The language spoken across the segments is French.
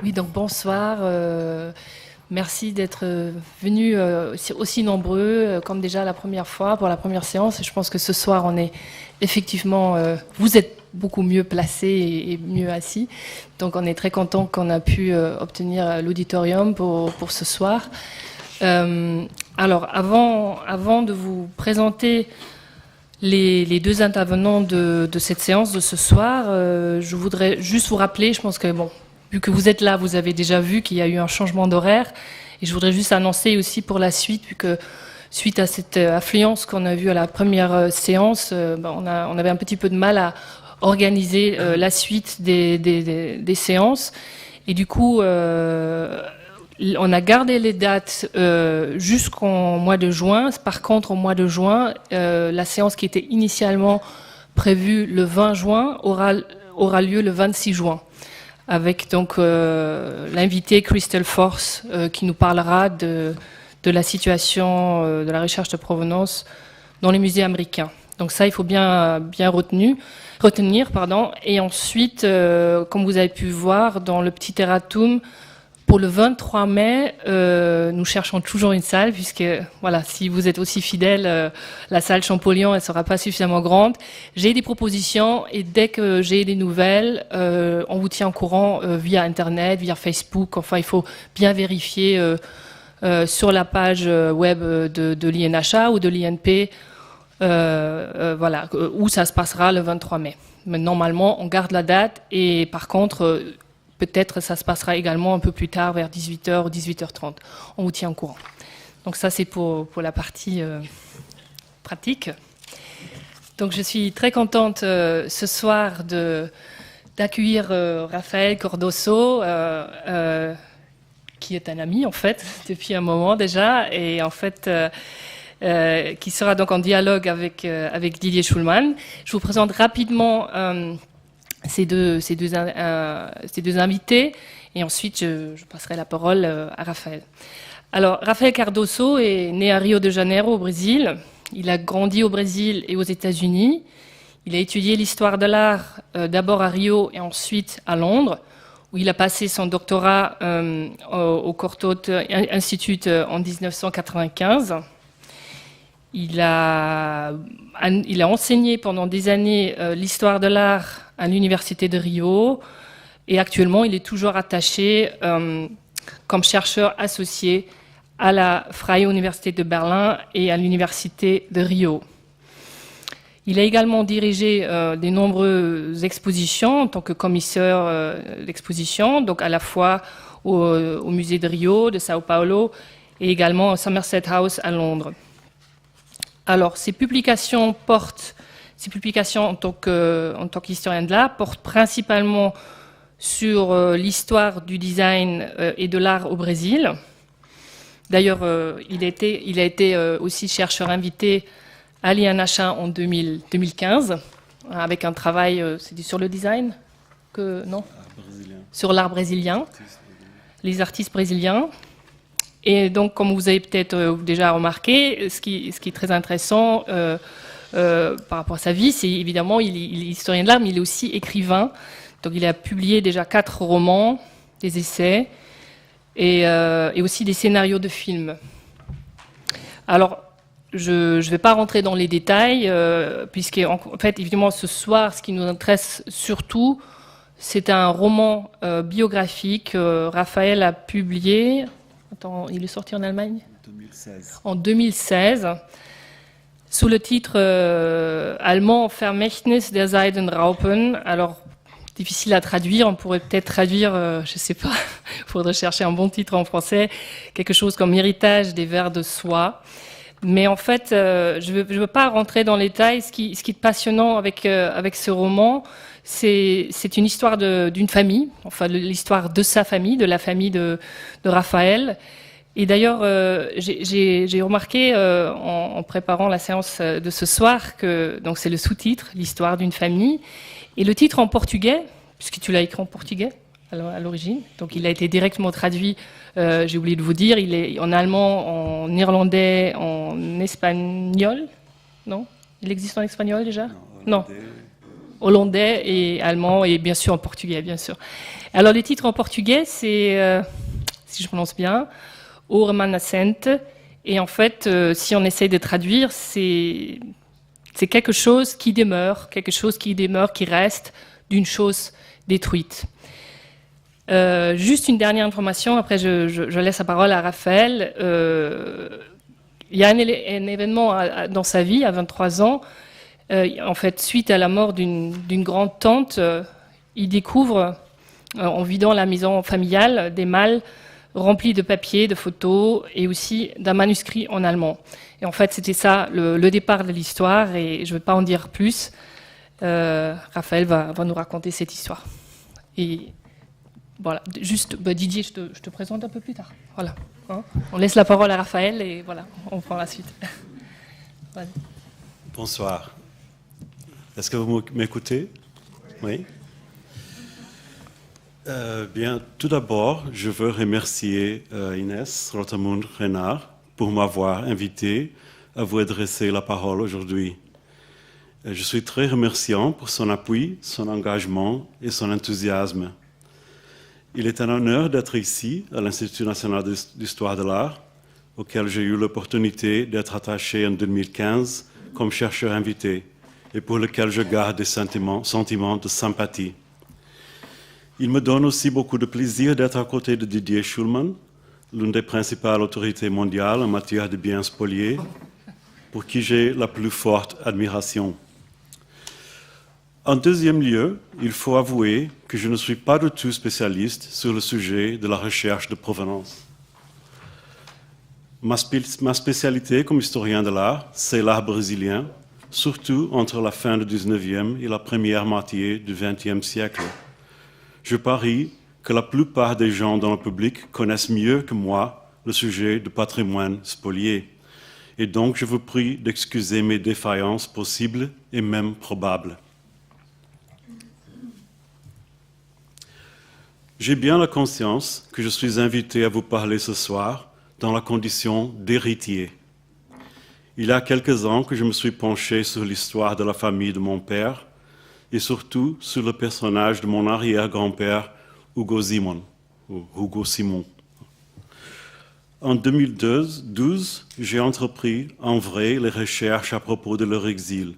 Oui, donc bonsoir. Merci d'être venus aussi nombreux, comme déjà la première fois, pour la première séance. Et je pense que ce soir, on est effectivement, vous êtes beaucoup mieux placés et mieux assis. Donc on est très content qu'on a pu obtenir l'auditorium pour ce soir. Alors, avant de vous présenter les deux intervenants de cette séance de ce soir, je voudrais juste vous rappeler, je pense que, bon, vu que vous êtes là, vous avez déjà vu qu'il y a eu un changement d'horaire. Et je voudrais juste annoncer aussi pour la suite, vu que suite à cette affluence qu'on a vue à la première séance, on avait un petit peu de mal à organiser la suite des séances. Et du coup, on a gardé les dates jusqu'au mois de juin. Par contre, au mois de juin, la séance qui était initialement prévue le 20 juin aura lieu le 26 juin, avec donc l'invité Crystal Force qui nous parlera de la situation de la recherche de provenance dans les musées américains. Donc ça, il faut bien retenir. Et ensuite, comme vous avez pu voir dans le petit erratum, pour le 23 mai, nous cherchons toujours une salle, puisque voilà, si vous êtes aussi fidèles, la salle Champollion, elle sera pas suffisamment grande. J'ai des propositions et dès que j'ai des nouvelles, on vous tient au courant via Internet, via Facebook. Enfin, il faut bien vérifier sur la page web de l'INHA ou de l'INP, voilà, où ça se passera le 23 mai. Mais normalement, on garde la date et par contre, peut-être ça se passera également un peu plus tard, vers 18h ou 18h30. On vous tient au courant. Donc ça, c'est pour la partie pratique. Donc je suis très contente ce soir d'accueillir Raphaël Cardoso, qui est un ami en fait, depuis un moment déjà, et en fait qui sera donc en dialogue avec Didier Schulman. Je vous présente rapidement ces deux invités, et ensuite je passerai la parole à Raphaël. Alors, Raphaël Cardoso est né à Rio de Janeiro, au Brésil. Il a grandi au Brésil et aux États-Unis. Il a étudié l'histoire de l'art d'abord à Rio et ensuite à Londres, où il a passé son doctorat au Courtauld Institute en 1995. Il a enseigné pendant des années l'histoire de l'art à l'Université de Rio, et actuellement il est toujours attaché comme chercheur associé à la Freie Universität de Berlin et à l'Université de Rio. Il a également dirigé de nombreuses expositions en tant que commissaire d'exposition, donc à la fois au musée de Rio, de Sao Paulo, et également au Somerset House à Londres. Alors, ces publications en tant qu'historien de l'art portent principalement sur l'histoire du design et de l'art au Brésil. D'ailleurs, il a été aussi chercheur invité à l'INHA en 2015, avec un travail, c'était sur le design non, sur l'art brésilien, les artistes brésiliens. Et donc, comme vous avez peut-être déjà remarqué, ce qui est très intéressant par rapport à sa vie, c'est évidemment, il est historien de l'art, mais il est aussi écrivain. Donc, il a publié déjà 4 romans, des essais, et aussi des scénarios de films. Alors, je ne vais pas rentrer dans les détails, puisque en fait, évidemment, ce soir, ce qui nous intéresse surtout, c'est un roman biographique. Raphaël a publié... Attends, il est sorti en Allemagne 2016. En 2016, sous le titre allemand Vermächtnis der Seidenraupen. Alors, difficile à traduire, on pourrait peut-être traduire, je ne sais pas, il faudrait chercher un bon titre en français, quelque chose comme Héritage des vers de soie. Mais en fait, je veux pas rentrer dans les détails. Ce qui est passionnant avec ce roman, c'est une histoire d'une famille, enfin l'histoire de sa famille, de la famille de Raphaël. Et d'ailleurs, j'ai remarqué en préparant la séance de ce soir que donc c'est le sous-titre, l'histoire d'une famille, et le titre en portugais, puisque tu l'as écrit en portugais à l'origine. Donc il a été directement traduit. J'ai oublié de vous dire, il est en allemand, en néerlandais, en espagnol. Non, il existe en espagnol déjà. Non. hollandais et allemand et bien sûr en portugais, bien sûr. Alors le titre en portugais, c'est, si je prononce bien, O Remanescente. Et en fait, si on essaye de traduire, c'est quelque chose qui demeure, qui reste d'une chose détruite. Juste une dernière information, après je laisse la parole à Raphaël. Il y a un événement dans sa vie, à 23 ans, en fait, suite à la mort d'une grande tante, il découvre, en vidant la maison familiale, des malles remplis de papiers, de photos et aussi d'un manuscrit en allemand. Et en fait, c'était ça le départ de l'histoire et je ne vais pas en dire plus. Raphaël va nous raconter cette histoire. Et voilà, juste, Didier, je te présente un peu plus tard. Voilà. Hein, on laisse la parole à Raphaël et voilà, on prend la suite. Voilà. Bonsoir. Est-ce que vous m'écoutez? Oui. Bien, tout d'abord, je veux remercier Inès Rotermund-Renard pour m'avoir invité à vous adresser la parole aujourd'hui. Je suis très remerciant pour son appui, son engagement et son enthousiasme. Il est un honneur d'être ici, à l'Institut national d'histoire de l'art, auquel j'ai eu l'opportunité d'être attaché en 2015 comme chercheur invité et pour lequel je garde des sentiments de sympathie. Il me donne aussi beaucoup de plaisir d'être à côté de Didier Schulman, l'une des principales autorités mondiales en matière de biens spoliés, pour qui j'ai la plus forte admiration. En deuxième lieu, il faut avouer que je ne suis pas du tout spécialiste sur le sujet de la recherche de provenance. Ma spécialité comme historien de l'art, c'est l'art brésilien, surtout entre la fin du 19e et la première moitié du 20e siècle. Je parie que la plupart des gens dans le public connaissent mieux que moi le sujet du patrimoine spolié. Et donc, je vous prie d'excuser mes défaillances possibles et même probables. J'ai bien la conscience que je suis invité à vous parler ce soir dans la condition d'héritier. Il y a quelques ans que je me suis penché sur l'histoire de la famille de mon père et surtout sur le personnage de mon arrière-grand-père Hugo Simon. En 2012, j'ai entrepris en vrai les recherches à propos de leur exil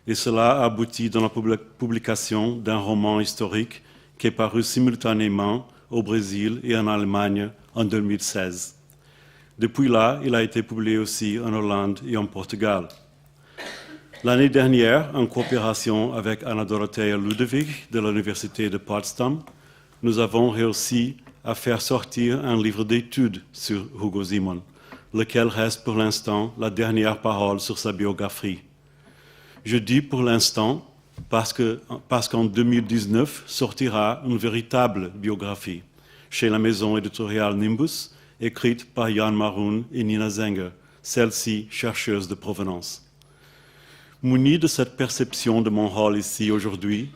et cela a abouti dans la publication d'un roman historique qui est paru simultanément au Brésil et en Allemagne en 2016. Depuis là, il a été publié aussi en Hollande et en Portugal. L'année dernière, en coopération avec Anna Dorothea Ludwig de l'Université de Potsdam, nous avons réussi à faire sortir un livre d'études sur Hugo Simon, lequel reste pour l'instant la dernière parole sur sa biographie. Je dis pour l'instant parce qu'en 2019 sortira une véritable biographie chez la maison éditoriale Nimbus, écrite par Jan Maroun et Nina Zenger, celle-ci chercheuse de provenance. Muni de cette perception de mon rôle ici aujourd'hui,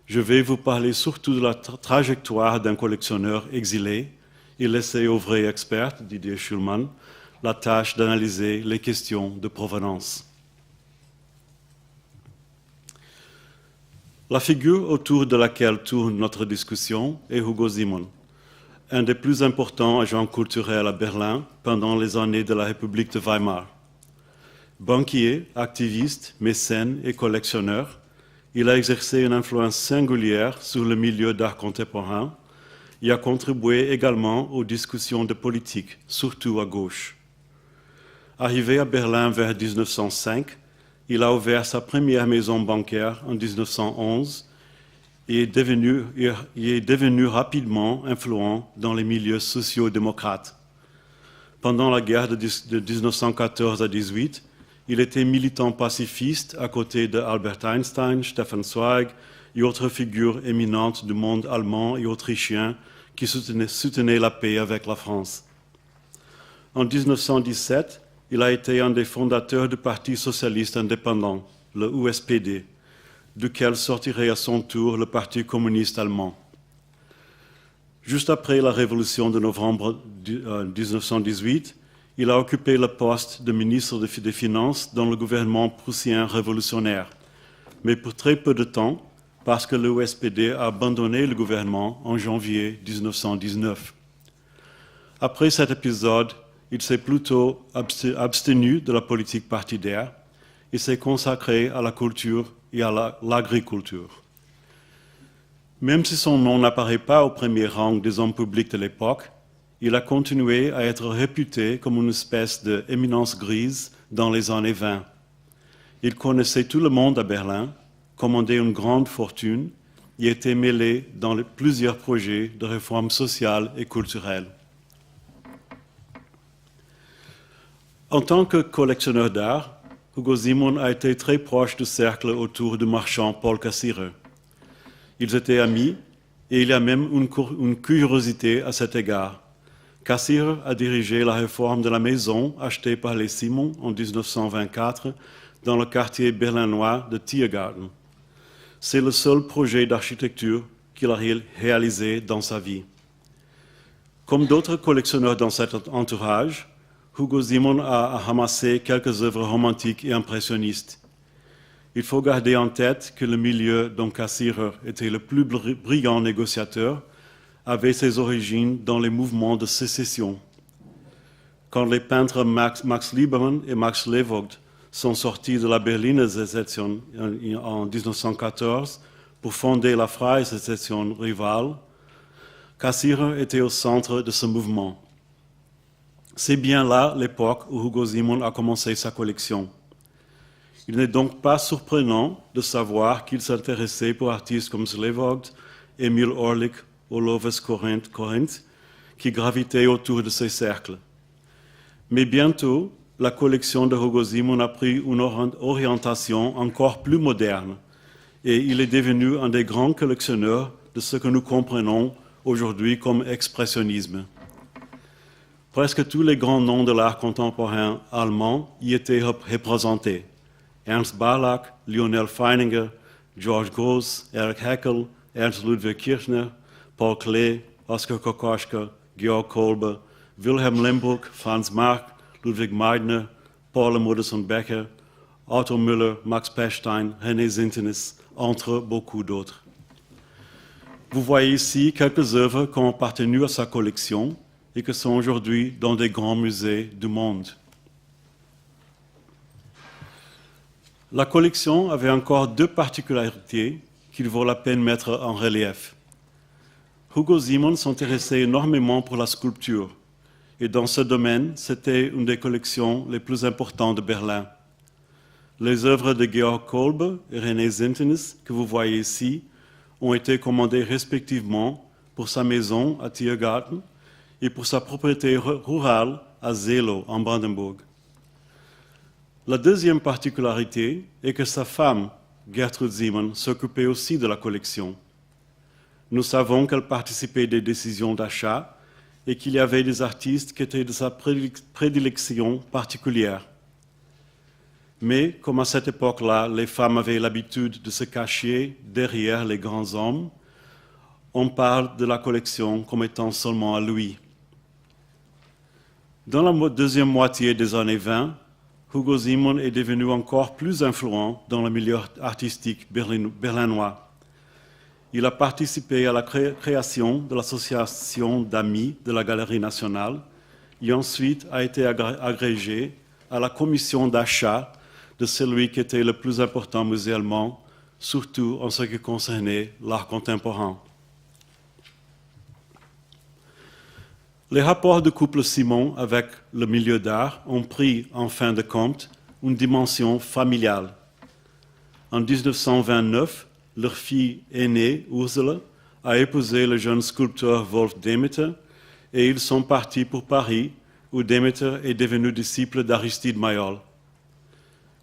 je vais vous parler surtout de la trajectoire d'un collectionneur exilé et laisser au vrai expert, Didier Schulman, la tâche d'analyser les questions de provenance. La figure autour de laquelle tourne notre discussion est Hugo Simon, un des plus importants agents culturels à Berlin pendant les années de la République de Weimar. Banquier, activiste, mécène et collectionneur, il a exercé une influence singulière sur le milieu d'art contemporain et a contribué également aux discussions de politique, surtout à gauche. Arrivé à Berlin vers 1905, il a ouvert sa première maison bancaire en 1911 et est devenu rapidement influent dans les milieux sociaux-démocrates. Pendant la guerre de 1914 à 18, il était militant pacifiste à côté de Albert Einstein, Stefan Zweig et autres figures éminentes du monde allemand et autrichien qui soutenaient la paix avec la France. En 1917, il a été un des fondateurs du Parti socialiste indépendant, le USPD, duquel sortirait à son tour le Parti communiste allemand. Juste après la révolution de novembre 1918, il a occupé le poste de ministre des Finances dans le gouvernement prussien révolutionnaire. Mais pour très peu de temps, parce que l'USPD a abandonné le gouvernement en janvier 1919. Après cet épisode, il s'est plutôt abstenu de la politique partidaire et s'est consacré à la culture et à l'agriculture. Même si son nom n'apparaît pas au premier rang des hommes publics de l'époque, il a continué à être réputé comme une espèce d'éminence grise dans les années 20. Il connaissait tout le monde à Berlin, commandait une grande fortune et était mêlé dans plusieurs projets de réforme sociale et culturelle. En tant que collectionneur d'art, Hugo Simon a été très proche du cercle autour du marchand Paul Cassirer. Ils étaient amis et il y a même une curiosité à cet égard. Cassirer a dirigé la réforme de la maison achetée par les Simon en 1924 dans le quartier berlinois de Tiergarten. C'est le seul projet d'architecture qu'il a réalisé dans sa vie. Comme d'autres collectionneurs dans cet entourage, Hugo Simon a ramassé quelques œuvres romantiques et impressionnistes. Il faut garder en tête que le milieu dont Cassirer était le plus brillant négociateur avait ses origines dans les mouvements de sécession. Quand les peintres Max Liebermann et Max Levogt sont sortis de la Berliner Secession en 1914 pour fonder la Freie Secession rivale, Cassirer était au centre de ce mouvement. C'est bien là l'époque où Hugo Simon a commencé sa collection. Il n'est donc pas surprenant de savoir qu'il s'intéressait pour artistes comme Levogt, Emil Orlik ou Lovis Corinth, qui gravitaient autour de ces cercles. Mais bientôt, la collection de Hugo Simon a pris une orientation encore plus moderne et il est devenu un des grands collectionneurs de ce que nous comprenons aujourd'hui comme expressionnisme. Presque tous les grands noms de l'art contemporain allemand y étaient représentés. Ernst Barlach, Lionel Feininger, George Grosz, Erich Heckel, Ernst Ludwig Kirchner, Paul Klee, Oskar Kokoschka, Georg Kolbe, Wilhelm Limburg, Franz Marc, Ludwig Meidner, Paul Modersohn Becker, Otto Müller, Max Pechstein, René Zintenis, entre beaucoup d'autres. Vous voyez ici quelques œuvres qui ont appartenu à sa collection et qui sont aujourd'hui dans des grands musées du monde. La collection avait encore deux particularités qu'il vaut la peine de mettre en relief. Hugo Simon s'intéressait énormément pour la sculpture, et dans ce domaine, c'était une des collections les plus importantes de Berlin. Les œuvres de Georg Kolbe et René Zintenis, que vous voyez ici, ont été commandées respectivement pour sa maison à Tiergarten et pour sa propriété rurale à Seelow, en Brandenburg. La deuxième particularité est que sa femme, Gertrude Simon, s'occupait aussi de la collection. Nous savons qu'elle participait des décisions d'achat et qu'il y avait des artistes qui étaient de sa prédilection particulière. Mais, comme à cette époque-là, les femmes avaient l'habitude de se cacher derrière les grands hommes, on parle de la collection comme étant seulement à lui. Dans la deuxième moitié des années 20, Hugo Simon est devenu encore plus influent dans le milieu artistique berlinois. Il a participé à la création de l'association d'amis de la Galerie nationale et ensuite a été agrégé à la commission d'achat de celui qui était le plus important muséalement, surtout en ce qui concernait l'art contemporain. Les rapports de couple Simon avec le milieu d'art ont pris, en fin de compte, une dimension familiale. En 1929, leur fille aînée, Ursula, a épousé le jeune sculpteur Wolf Demeter et ils sont partis pour Paris, où Demeter est devenu disciple d'Aristide Maillol.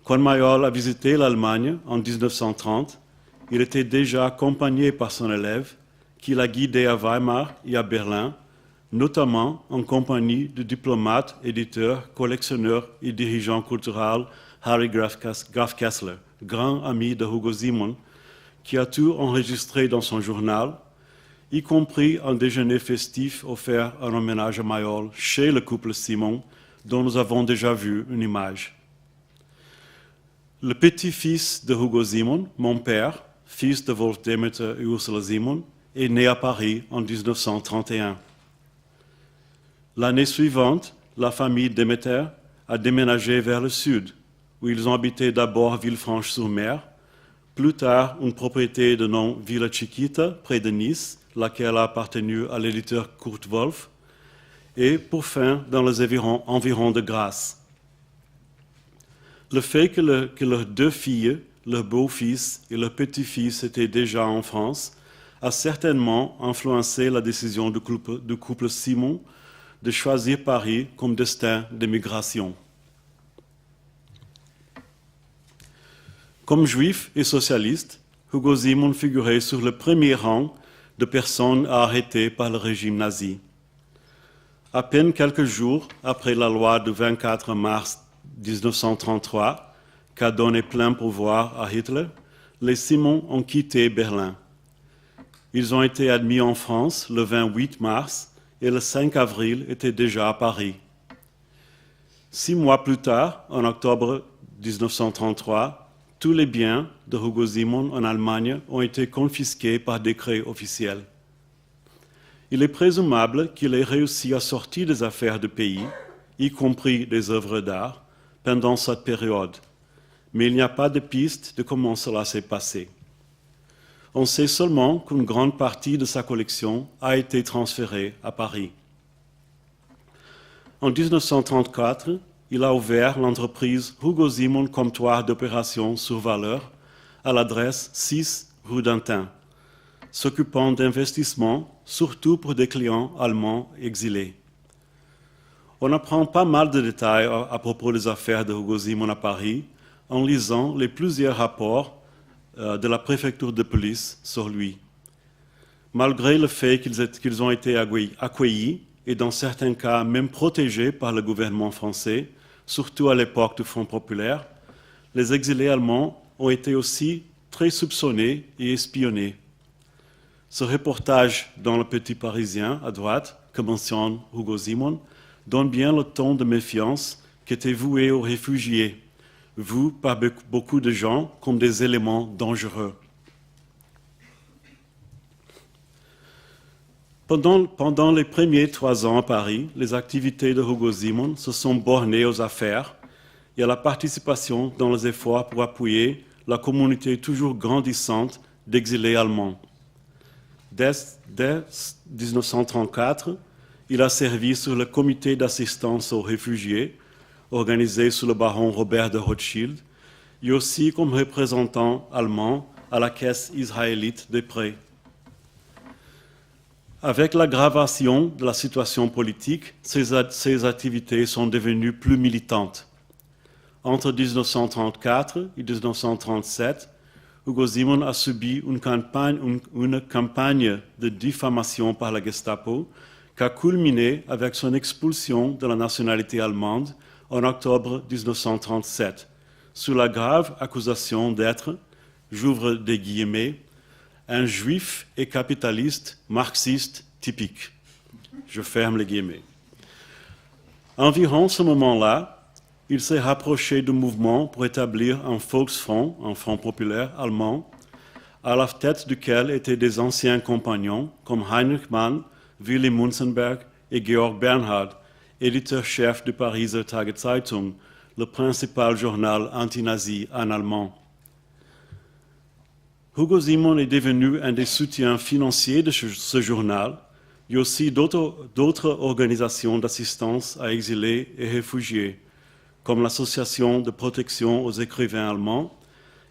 Quand Maillol a visité l'Allemagne en 1930, il était déjà accompagné par son élève, qui l'a guidé à Weimar et à Berlin, notamment en compagnie du diplomate, éditeur, collectionneur et dirigeant culturel Harry Graf Kessler, grand ami de Hugo Simon, qui a tout enregistré dans son journal, y compris un déjeuner festif offert en hommage à Maillol chez le couple Simon, dont nous avons déjà vu une image. Le petit-fils de Hugo Simon, mon père, fils de Wolf Demeter et Ursula Simon, est né à Paris en 1931. L'année suivante, la famille Demeter a déménagé vers le sud, où ils ont habité d'abord Villefranche-sur-Mer, plus tard une propriété de nom Villa Chiquita, près de Nice, laquelle a appartenu à l'éditeur Kurt Wolf, et pour fin dans les environs de Grasse. Le fait que leurs deux filles, leur beau-fils et leur petit-fils étaient déjà en France, a certainement influencé la décision du couple Simon de choisir Paris comme destin d'émigration. Comme juif et socialiste, Hugo Simon figurait sur le premier rang de personnes arrêtées par le régime nazi. À peine quelques jours après la loi du 24 mars 1933, qui a donné plein pouvoir à Hitler, les Simons ont quitté Berlin. Ils ont été admis en France le 28 mars et le 5 avril étaient déjà à Paris. 6 mois plus tard, en octobre 1933, tous les biens de Hugo Simon en Allemagne ont été confisqués par décret officiel. Il est présumable qu'il ait réussi à sortir des affaires du pays, y compris des œuvres d'art, pendant cette période. Mais il n'y a pas de piste de comment cela s'est passé. On sait seulement qu'une grande partie de sa collection a été transférée à Paris. En 1934, il a ouvert l'entreprise Hugo Simon Comptoir d'opérations sur valeur à l'adresse 6 rue d'Antin, s'occupant d'investissements, surtout pour des clients allemands exilés. On apprend pas mal de détails à propos des affaires de Hugo Simon à Paris en lisant les plusieurs rapports de la préfecture de police sur lui. Malgré le fait qu'ils ont été accueillis et dans certains cas même protégés par le gouvernement français, surtout à l'époque du Front populaire, les exilés allemands ont été aussi très soupçonnés et espionnés. Ce reportage dans le Petit Parisien, à droite, que mentionne Hugo Simon, donne bien le ton de méfiance qui était voué aux réfugiés, vus par beaucoup de gens comme des éléments dangereux. Pendant les premiers 3 ans à Paris, les activités de Hugo Simon se sont bornées aux affaires et à la participation dans les efforts pour appuyer la communauté toujours grandissante d'exilés allemands. Dès 1934, il a servi sur le comité d'assistance aux réfugiés, organisé sous le baron Robert de Rothschild, et aussi comme représentant allemand à la Caisse israélite des prêts. Avec l'aggravation de la situation politique, ces activités sont devenues plus militantes. Entre 1934 et 1937, Hugo Simon a subi une campagne de diffamation par la Gestapo qui a culminé avec son expulsion de la nationalité allemande en octobre 1937, sous la grave accusation d'être, j'ouvre des guillemets, un juif et capitaliste marxiste typique. Je ferme les guillemets. Environ ce moment-là, il s'est rapproché du mouvement pour établir un Volksfront, un front populaire allemand, à la tête duquel étaient des anciens compagnons comme Heinrich Mann, Willy Münzenberg et Georg Bernhard, éditeur-chef du Pariser Tagezeitung, le principal journal anti-nazi en allemand. Hugo Simon est devenu un des soutiens financiers de ce journal, et aussi d'autres organisations d'assistance à exilés et réfugiés, comme l'Association de protection aux écrivains allemands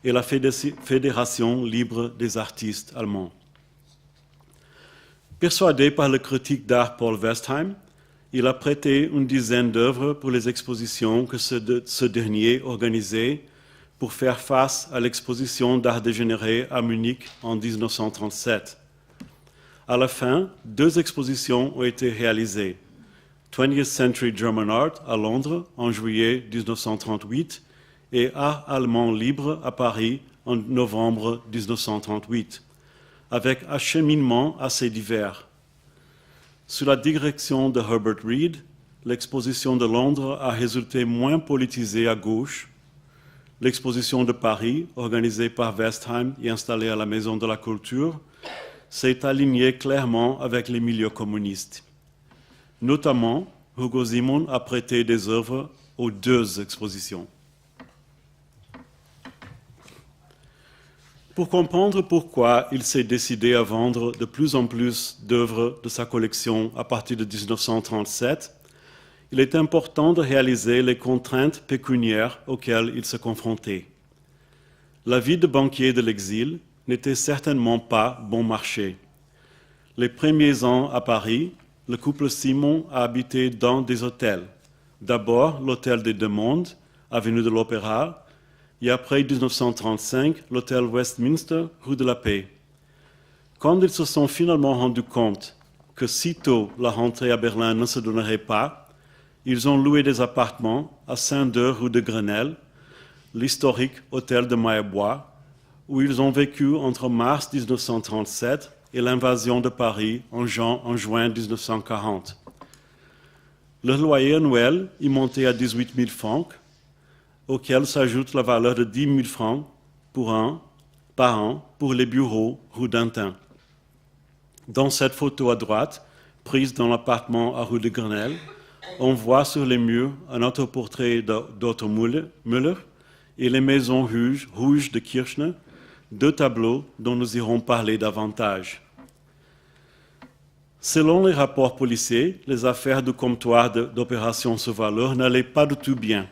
et la Fédération libre des artistes allemands. Persuadé par le critique d'art Paul Westheim, il a prêté une dizaine d'œuvres pour les expositions que ce dernier organisait pour faire face à l'exposition d'art dégénéré à Munich en 1937. À la fin, 2 expositions ont été réalisées. 20th Century German Art à Londres en juillet 1938 et Art allemand libre à Paris en novembre 1938, avec acheminement assez divers. Sous la direction de Herbert Reed, l'exposition de Londres a résulté moins politisée à gauche, l'exposition de Paris, organisée par Westheim et installée à la Maison de la Culture, s'est alignée clairement avec les milieux communistes. Notamment, Hugo Simon a prêté des œuvres aux deux expositions. Pour comprendre pourquoi il s'est décidé à vendre de plus en plus d'œuvres de sa collection à partir de 1937, il est important de réaliser les contraintes pécuniaires auxquelles il se confrontait. La vie de banquier de l'exil n'était certainement pas bon marché. Les premiers ans à Paris, le couple Simon a habité dans des hôtels. D'abord l'hôtel des Deux Mondes, avenue de l'Opéra, et après 1935, l'hôtel Westminster, rue de la Paix. Quand ils se sont finalement rendus compte que sitôt la rentrée à Berlin ne se donnerait pas, ils ont loué des appartements à Saint-Deux, rue de Grenelle, l'historique hôtel de Maillebois, où ils ont vécu entre mars 1937 et l'invasion de Paris en juin 1940. Le loyer annuel y montait à 18 000 francs, auquel s'ajoute la valeur de 10 000 francs par an pour les bureaux rue d'Antin. Dans cette photo à droite, prise dans l'appartement à rue de Grenelle, on voit sur les murs un autoportrait d'Otto Müller et les maisons rouges de Kirchner, deux tableaux dont nous irons parler davantage. Selon les rapports policiers, les affaires du comptoir d'opération sur valeur n'allaient pas du tout bien.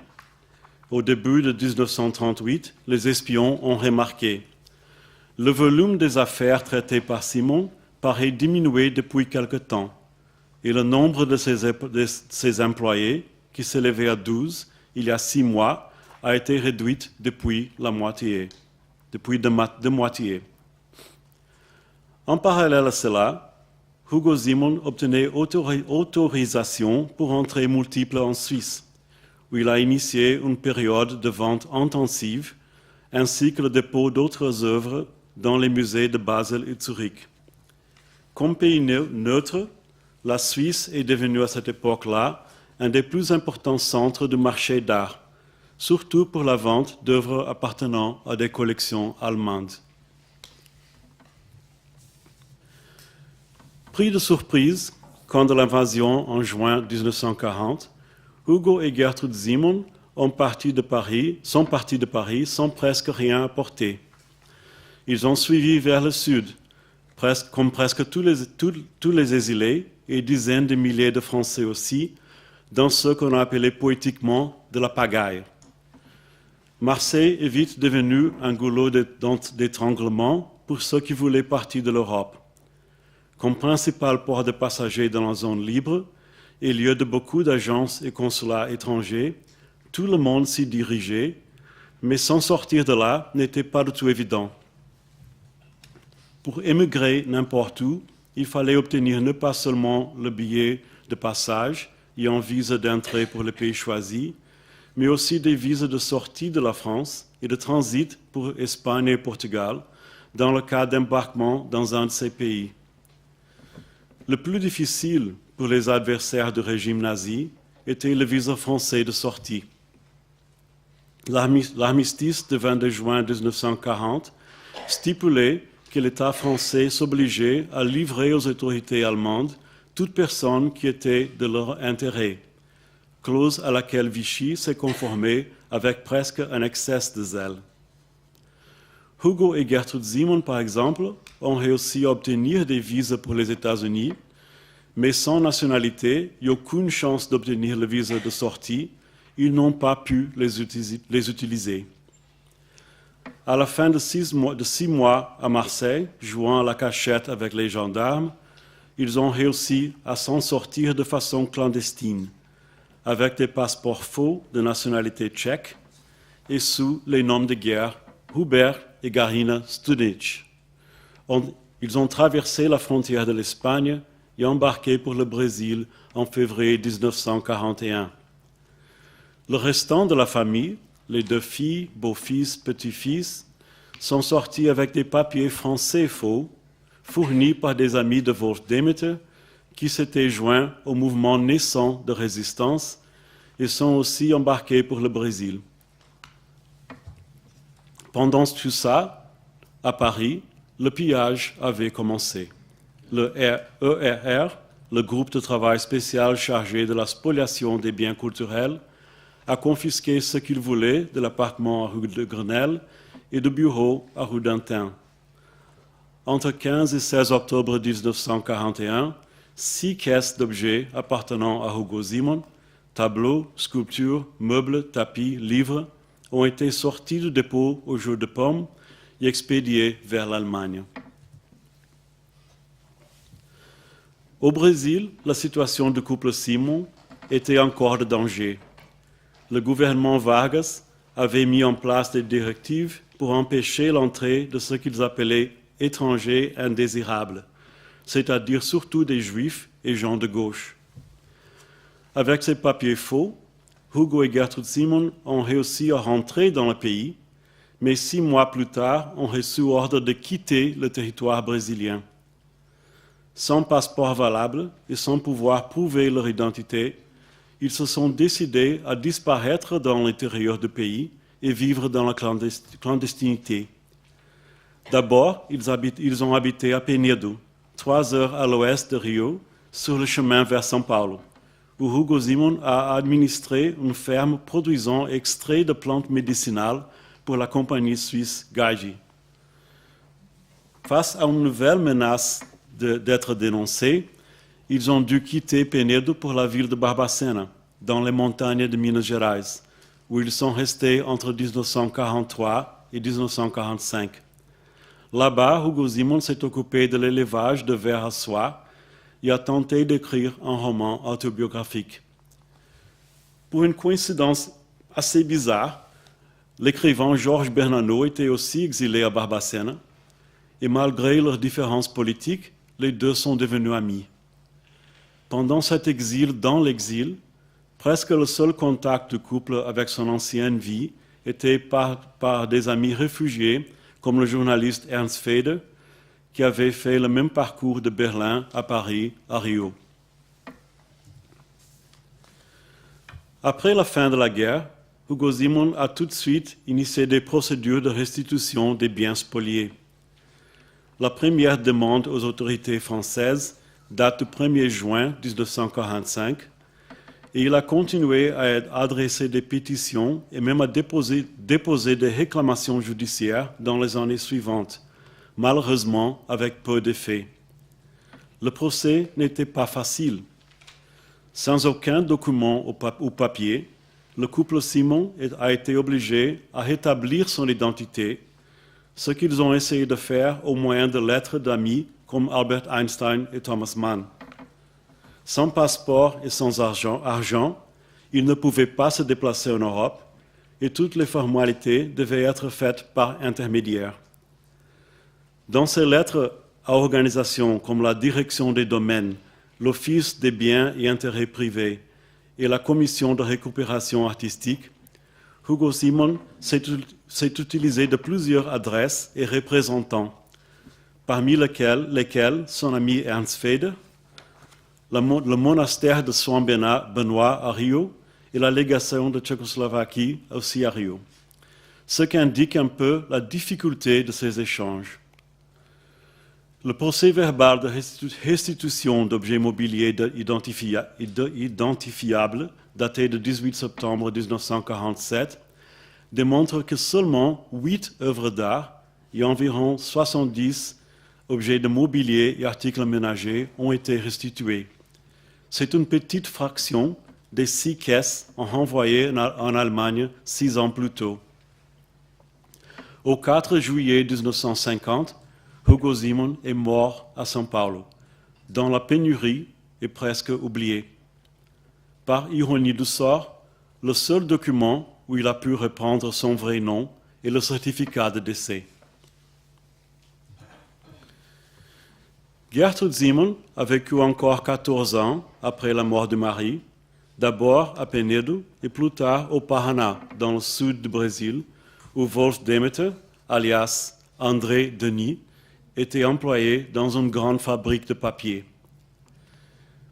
Au début de 1938, les espions ont remarqué « Le volume des affaires traitées par Simon paraît diminuer depuis quelque temps et le nombre de ses employés, qui s'élevait à 12 il y a 6 mois, a été réduit depuis de moitié. » En parallèle à cela, Hugo Simon obtenait autorisation pour entrées multiples en Suisse, où il a initié une période de vente intensive, ainsi que le dépôt d'autres œuvres dans les musées de Basel et Zurich. Comme pays neutre, la Suisse est devenue à cette époque-là un des plus importants centres du marché d'art, surtout pour la vente d'œuvres appartenant à des collections allemandes. Pris de surprise, quand de l'invasion en juin 1940, Hugo et Gertrude Simon sont partis de Paris sans presque rien apporter. Ils ont suivi vers le sud, comme presque tous les exilés et dizaines de milliers de Français aussi, dans ce qu'on a appelé poétiquement de la pagaille. Marseille est vite devenu un goulot d'étranglement pour ceux qui voulaient partir de l'Europe. Comme principal port de passagers dans la zone libre et lieu de beaucoup d'agences et consulats étrangers, tout le monde s'y dirigeait, mais s'en sortir de là n'était pas du tout évident. Pour émigrer n'importe où, il fallait obtenir ne pas seulement le billet de passage et un visa d'entrée pour le pays choisi, mais aussi des visas de sortie de la France et de transit pour Espagne et Portugal, dans le cas d'embarquement dans un de ces pays. Le plus difficile pour les adversaires du régime nazi était le visa français de sortie. L'armistice du 22 juin 1940 stipulait que l'État français s'obligeait à livrer aux autorités allemandes toute personne qui était de leur intérêt, clause à laquelle Vichy s'est conformé avec presque un excès de zèle. Hugo et Gertrude Simon, par exemple, ont réussi à obtenir des visas pour les États-Unis, mais sans nationalité et aucune chance d'obtenir le visa de sortie, ils n'ont pas pu les utiliser. À la fin de 6 mois à Marseille, jouant à la cachette avec les gendarmes, ils ont réussi à s'en sortir de façon clandestine, avec des passeports faux de nationalité tchèque et sous les noms de guerre Hubert et Garina Studenic. Ils ont traversé la frontière de l'Espagne et embarqué pour le Brésil en février 1941. Le restant de la famille, les 2 filles, beaux-fils, petits-fils, sont sortis avec des papiers français faux, fournis par des amis de Wolf Demeter, qui s'étaient joints au mouvement naissant de résistance et sont aussi embarqués pour le Brésil. Pendant tout ça, à Paris, le pillage avait commencé. Le ERR, le groupe de travail spécial chargé de la spoliation des biens culturels, a confisqué ce qu'il voulait de l'appartement à rue de Grenelle et de bureaux à rue d'Antin. Entre 15 et 16 octobre 1941, 6 caisses d'objets appartenant à Hugo Simon, tableaux, sculptures, meubles, tapis, livres, ont été sortis du dépôt au jour de Paume et expédiés vers l'Allemagne. Au Brésil, la situation du couple Simon était encore de danger. Le gouvernement Vargas avait mis en place des directives pour empêcher l'entrée de ce qu'ils appelaient étrangers indésirables, c'est-à-dire surtout des juifs et gens de gauche. Avec ces papiers faux, Hugo et Gertrude Simon ont réussi à rentrer dans le pays, mais 6 mois plus tard ont reçu ordre de quitter le territoire brésilien. Sans passeport valable et sans pouvoir prouver leur identité, ils se sont décidés à disparaître dans l'intérieur du pays et vivre dans la clandestinité. D'abord, ils ont habité à Penedo, 3 heures à l'ouest de Rio, sur le chemin vers São Paulo, où Hugo Simon a administré une ferme produisant extraits de plantes médicinales pour la compagnie suisse Gaggi. Face à une nouvelle menace d'être dénoncés, ils ont dû quitter Penedo pour la ville de Barbacena, dans les montagnes de Minas Gerais, où ils sont restés entre 1943 et 1945. Là-bas, Hugo Simon s'est occupé de l'élevage de vers à soie et a tenté d'écrire un roman autobiographique. Pour une coïncidence assez bizarre, l'écrivain Georges Bernanos était aussi exilé à Barbacena, et malgré leurs différences politiques, les deux sont devenus amis. Pendant cet exil dans l'exil, presque le seul contact du couple avec son ancienne vie était par des amis réfugiés, comme le journaliste Ernst Feder, qui avait fait le même parcours de Berlin à Paris, à Rio. Après la fin de la guerre, Hugo Simon a tout de suite initié des procédures de restitution des biens spoliés. La première demande aux autorités françaises date du 1er juin 1945 et il a continué à adresser des pétitions et même à déposer des réclamations judiciaires dans les années suivantes, malheureusement avec peu d'effet. Le procès n'était pas facile. Sans aucun document ou papier, le couple Simon a été obligé à rétablir son identité, ce qu'ils ont essayé de faire au moyen de lettres d'amis comme Albert Einstein et Thomas Mann. Sans passeport et sans argent, ils ne pouvaient pas se déplacer en Europe et toutes les formalités devaient être faites par intermédiaires. Dans ces lettres à organisations comme la Direction des domaines, l'Office des biens et intérêts privés et la Commission de récupération artistique, Hugo Simon s'est utilisé de plusieurs adresses et représentants, parmi lesquels son ami Ernst Feder, le monastère de São Benoît à Rio et la légation de Tchécoslovaquie aussi à Rio, ce qui indique un peu la difficulté de ces échanges. Le procès verbal de restitution d'objets mobiliers identifiables, daté de 18 septembre 1947, démontre que seulement 8 œuvres d'art et environ 70 objets de mobilier et articles ménagers ont été restitués. C'est une petite fraction des 6 caisses renvoyées en Allemagne 6 ans plus tôt. Au 4 juillet 1950, Hugo Simon est mort à São Paulo, dans la pénurie et presque oublié. Par ironie du sort, le seul document où il a pu reprendre son vrai nom est le certificat de décès. Gertrude Simon a vécu encore 14 ans après la mort de mari, d'abord à Penedo et plus tard au Paraná, dans le sud du Brésil, où Wolf Demeter, alias André Denis, était employé dans une grande fabrique de papier.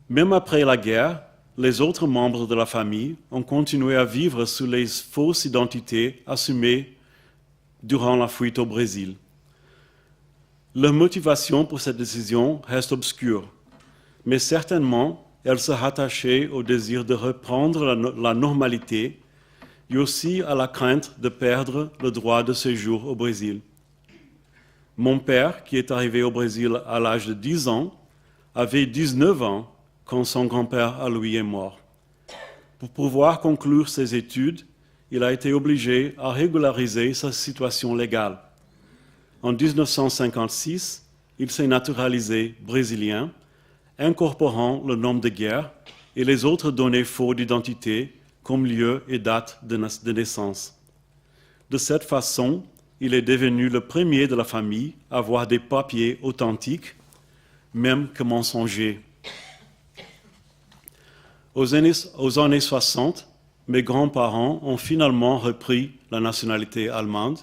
Même après la guerre, les autres membres de la famille ont continué à vivre sous les fausses identités assumées durant la fuite au Brésil. Leur motivation pour cette décision reste obscure, mais certainement elle se rattachait au désir de reprendre la normalité et aussi à la crainte de perdre le droit de séjour au Brésil. Mon père, qui est arrivé au Brésil à l'âge de 10 ans, avait 19 ans quand son grand-père à lui est mort. Pour pouvoir conclure ses études, il a été obligé à régulariser sa situation légale. En 1956, il s'est naturalisé brésilien, incorporant le nom de guerre et les autres données faux d'identité comme lieu et date de naissance. De cette façon, il est devenu le premier de la famille à avoir des papiers authentiques, même que mensongers. Aux années 60, mes grands-parents ont finalement repris la nationalité allemande,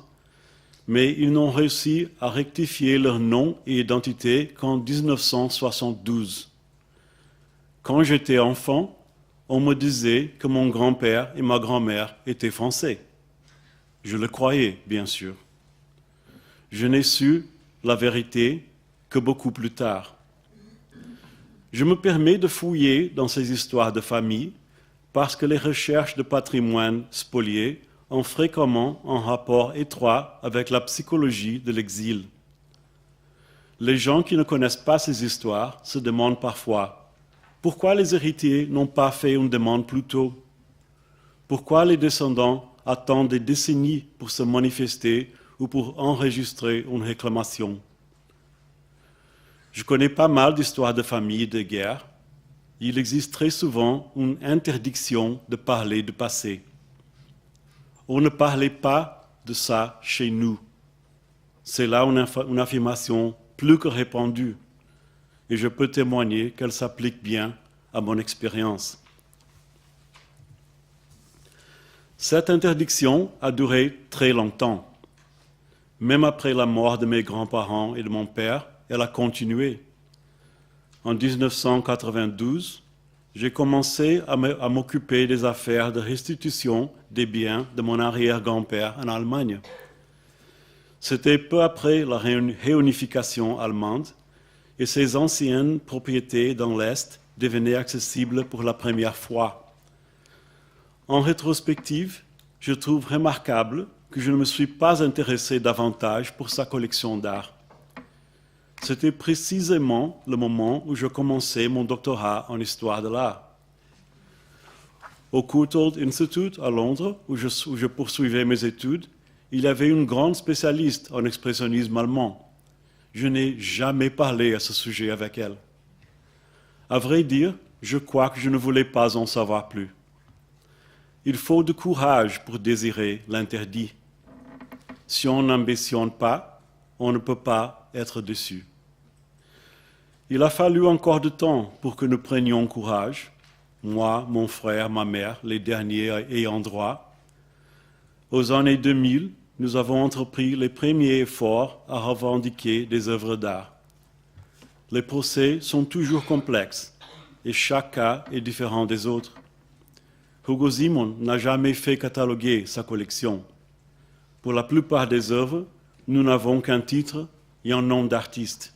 mais ils n'ont réussi à rectifier leur nom et identité qu'en 1972. Quand j'étais enfant, on me disait que mon grand-père et ma grand-mère étaient français. Je le croyais, bien sûr. Je n'ai su la vérité que beaucoup plus tard. Je me permets de fouiller dans ces histoires de famille parce que les recherches de patrimoine spolié ont fréquemment un rapport étroit avec la psychologie de l'exil. Les gens qui ne connaissent pas ces histoires se demandent parfois pourquoi les héritiers n'ont pas fait une demande plus tôt. Pourquoi les descendants attendent des décennies pour se manifester ou pour enregistrer une réclamation. Je connais pas mal d'histoires de famille et de guerre. Il existe très souvent une interdiction de parler du passé. On ne parlait pas de ça chez nous. C'est là une affirmation plus que répandue. Et je peux témoigner qu'elle s'applique bien à mon expérience. Cette interdiction a duré très longtemps. Même après la mort de mes grands-parents et de mon père, elle a continué. En 1992, j'ai commencé à m'occuper des affaires de restitution des biens de mon arrière-grand-père en Allemagne. C'était peu après la réunification allemande et ses anciennes propriétés dans l'Est devenaient accessibles pour la première fois. En rétrospective, je trouve remarquable que je ne me suis pas intéressé davantage pour sa collection d'art. C'était précisément le moment où je commençais mon doctorat en histoire de l'art. Au Courtauld Institute à Londres, où je poursuivais mes études, il y avait une grande spécialiste en expressionnisme allemand. Je n'ai jamais parlé à ce sujet avec elle. À vrai dire, je crois que je ne voulais pas en savoir plus. Il faut du courage pour désirer l'interdit. Si on n'ambitionne pas, on ne peut pas être déçu. Il a fallu encore du temps pour que nous prenions courage, moi, mon frère, ma mère, les derniers ayant droit. Aux années 2000, nous avons entrepris les premiers efforts à revendiquer des œuvres d'art. Les procès sont toujours complexes et chaque cas est différent des autres. Hugo Simon n'a jamais fait cataloguer sa collection. Pour la plupart des œuvres, nous n'avons qu'un titre et un nom d'artiste.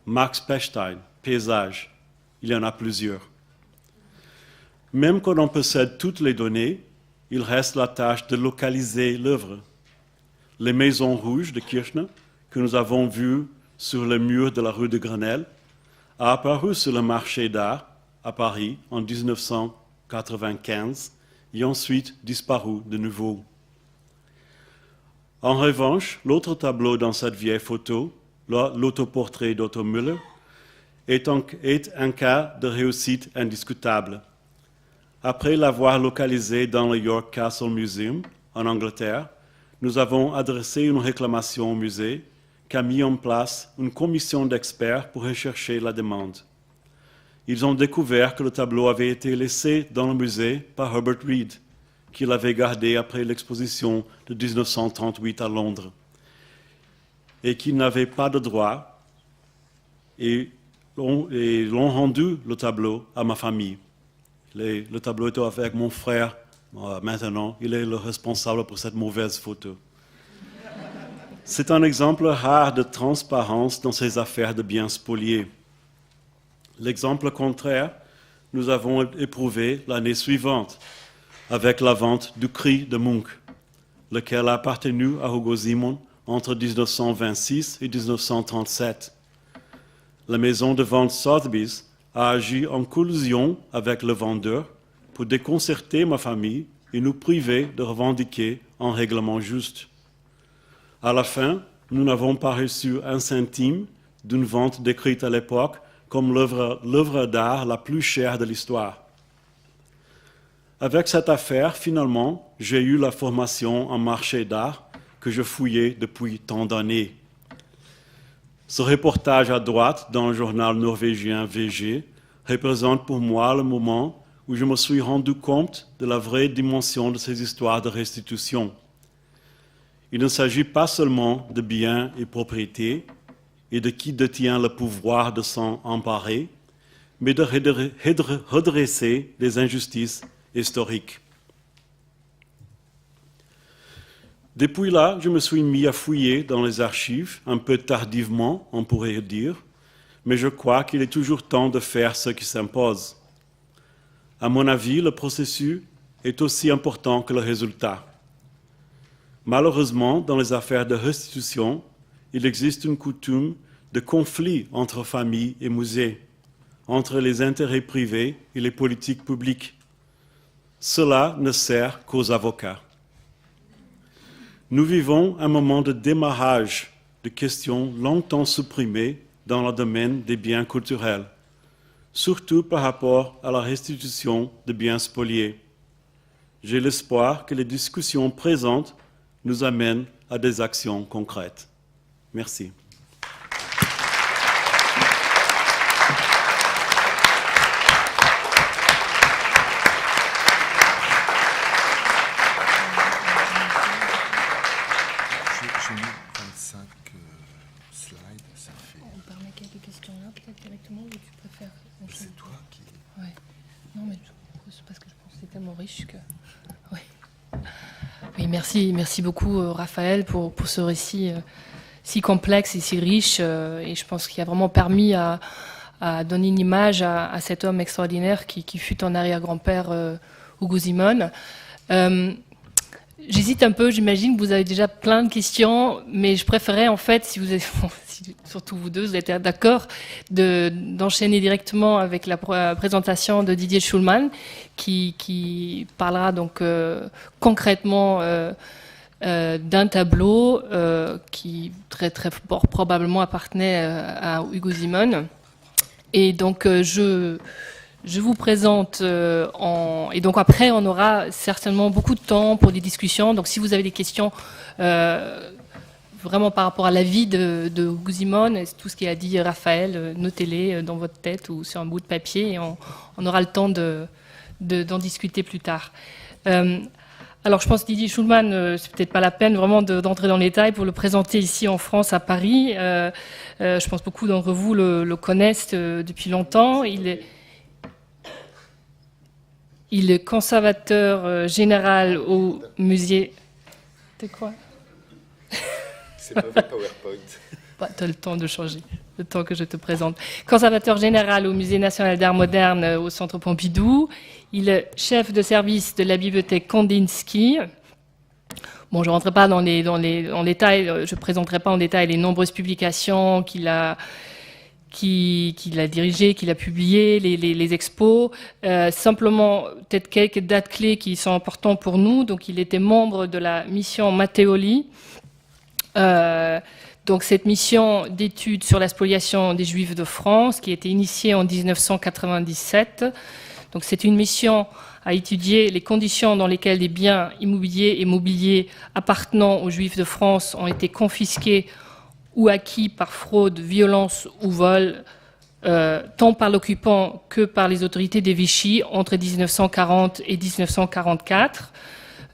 Max Pechstein, paysage, il y en a plusieurs. Même quand on possède toutes les données, il reste la tâche de localiser l'œuvre. Les maisons rouges de Kirchner, que nous avons vues sur le mur de la rue de Grenelle, a apparu sur le marché d'art à Paris en 1995 et ensuite disparu de nouveau. En revanche, l'autre tableau dans cette vieille photo, l'autoportrait d'Otto Müller, est un cas de réussite indiscutable. Après l'avoir localisé dans le York Castle Museum, en Angleterre, nous avons adressé une réclamation au musée qui a mis en place une commission d'experts pour rechercher la demande. Ils ont découvert que le tableau avait été laissé dans le musée par Herbert Reed, qui l'avait gardé après l'exposition de 1938 à Londres, et qui n'avait pas de droit, et l'ont rendu le tableau à ma famille. Le tableau est avec mon frère maintenant, il est le responsable pour cette mauvaise photo. C'est un exemple rare de transparence dans ces affaires de biens spoliés. L'exemple contraire, nous avons éprouvé l'année suivante avec la vente du Cri de Munch, lequel a appartenu à Hugo Simon entre 1926 et 1937. La maison de vente Sotheby's a agi en collusion avec le vendeur pour déconcerter ma famille et nous priver de revendiquer un règlement juste. À la fin, nous n'avons pas reçu un centime d'une vente décrite à l'époque comme l'œuvre d'art la plus chère de l'histoire. Avec cette affaire, finalement, j'ai eu la formation en marché d'art que je fouillais depuis tant d'années. Ce reportage à droite dans le journal norvégien VG représente pour moi le moment où je me suis rendu compte de la vraie dimension de ces histoires de restitution. Il ne s'agit pas seulement de biens et propriétés et de qui détient le pouvoir de s'en emparer, mais de redresser les injustices historiques. Depuis là, je me suis mis à fouiller dans les archives, un peu tardivement, on pourrait dire, mais je crois qu'il est toujours temps de faire ce qui s'impose. À mon avis, le processus est aussi important que le résultat. Malheureusement, dans les affaires de restitution, il existe une coutume de conflit entre familles et musées, entre les intérêts privés et les politiques publiques. Cela ne sert qu'aux avocats. Nous vivons un moment de démarrage de questions longtemps supprimées dans le domaine des biens culturels, surtout par rapport à la restitution de biens spoliés. J'ai l'espoir que les discussions présentes nous amènent à des actions concrètes. Merci. J'ai mis 25 slides, ça fait... On permet quelques questions là, peut-être directement, ou tu préfères... C'est toi qui... Ouais. Non, mais c'est parce que je pense que c'est tellement riche que... Ouais. Oui, merci beaucoup Raphaël pour ce récit si complexe et si riche. Et je pense qu'il a vraiment permis à donner une image à cet homme extraordinaire qui fut ton arrière-grand-père Hugo Simon. J'hésite un peu, j'imagine que vous avez déjà plein de questions, mais je préférais en fait, si vous êtes, surtout vous deux, vous êtes d'accord, d'enchaîner directement avec la présentation de Didier Schulman, qui parlera donc concrètement d'un tableau qui très fort probablement appartenait à Hugo Simon. Et donc je vous présente et donc après on aura certainement beaucoup de temps pour des discussions. Donc si vous avez des questions vraiment par rapport à la vie de Hugo Simon et tout ce qu'il a dit Raphaël, notez-les dans votre tête ou sur un bout de papier et on aura le temps d'en discuter plus tard. Alors je pense que Didier Schulman, c'est peut-être pas la peine vraiment d'entrer dans les détails pour le présenter ici en France, à Paris. Je pense que beaucoup d'entre vous le connaissent depuis longtemps. Il est conservateur général au musée... C'est quoi? C'est pas votre PowerPoint. Bah, tu as le temps de changer, le temps que je te présente. Conservateur général au Musée national d'art moderne au Centre Pompidou. Il est chef de service de la bibliothèque Kandinsky. Bon, je ne rentrerai pas en détail, je ne présenterai pas en détail les nombreuses publications qu'il a dirigé, qu'il a publié, les expos. Simplement, peut-être quelques dates clés qui sont importantes pour nous. Donc, il était membre de la mission Matteoli. Donc, cette mission d'études sur la spoliation des Juifs de France, qui a été initiée en 1997. Donc, c'est une mission à étudier les conditions dans lesquelles des biens immobiliers et mobiliers appartenant aux Juifs de France ont été confisqués ou acquis par fraude, violence ou vol, tant par l'occupant que par les autorités des Vichy entre 1940 et 1944.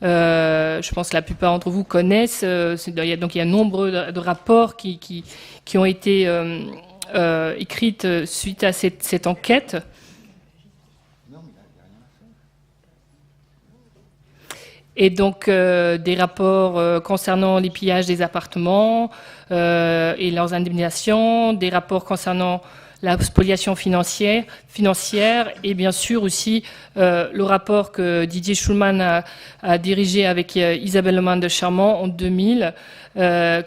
Je pense que la plupart d'entre vous connaissent. Donc il y a nombre de rapports qui ont été écrits suite à cette enquête. Et donc des rapports concernant les pillages des appartements et leurs indemnisations, des rapports concernant la spoliation financière et bien sûr aussi le rapport que Didier Schulman a dirigé avec Isabelle Lemann de Charmont en 2000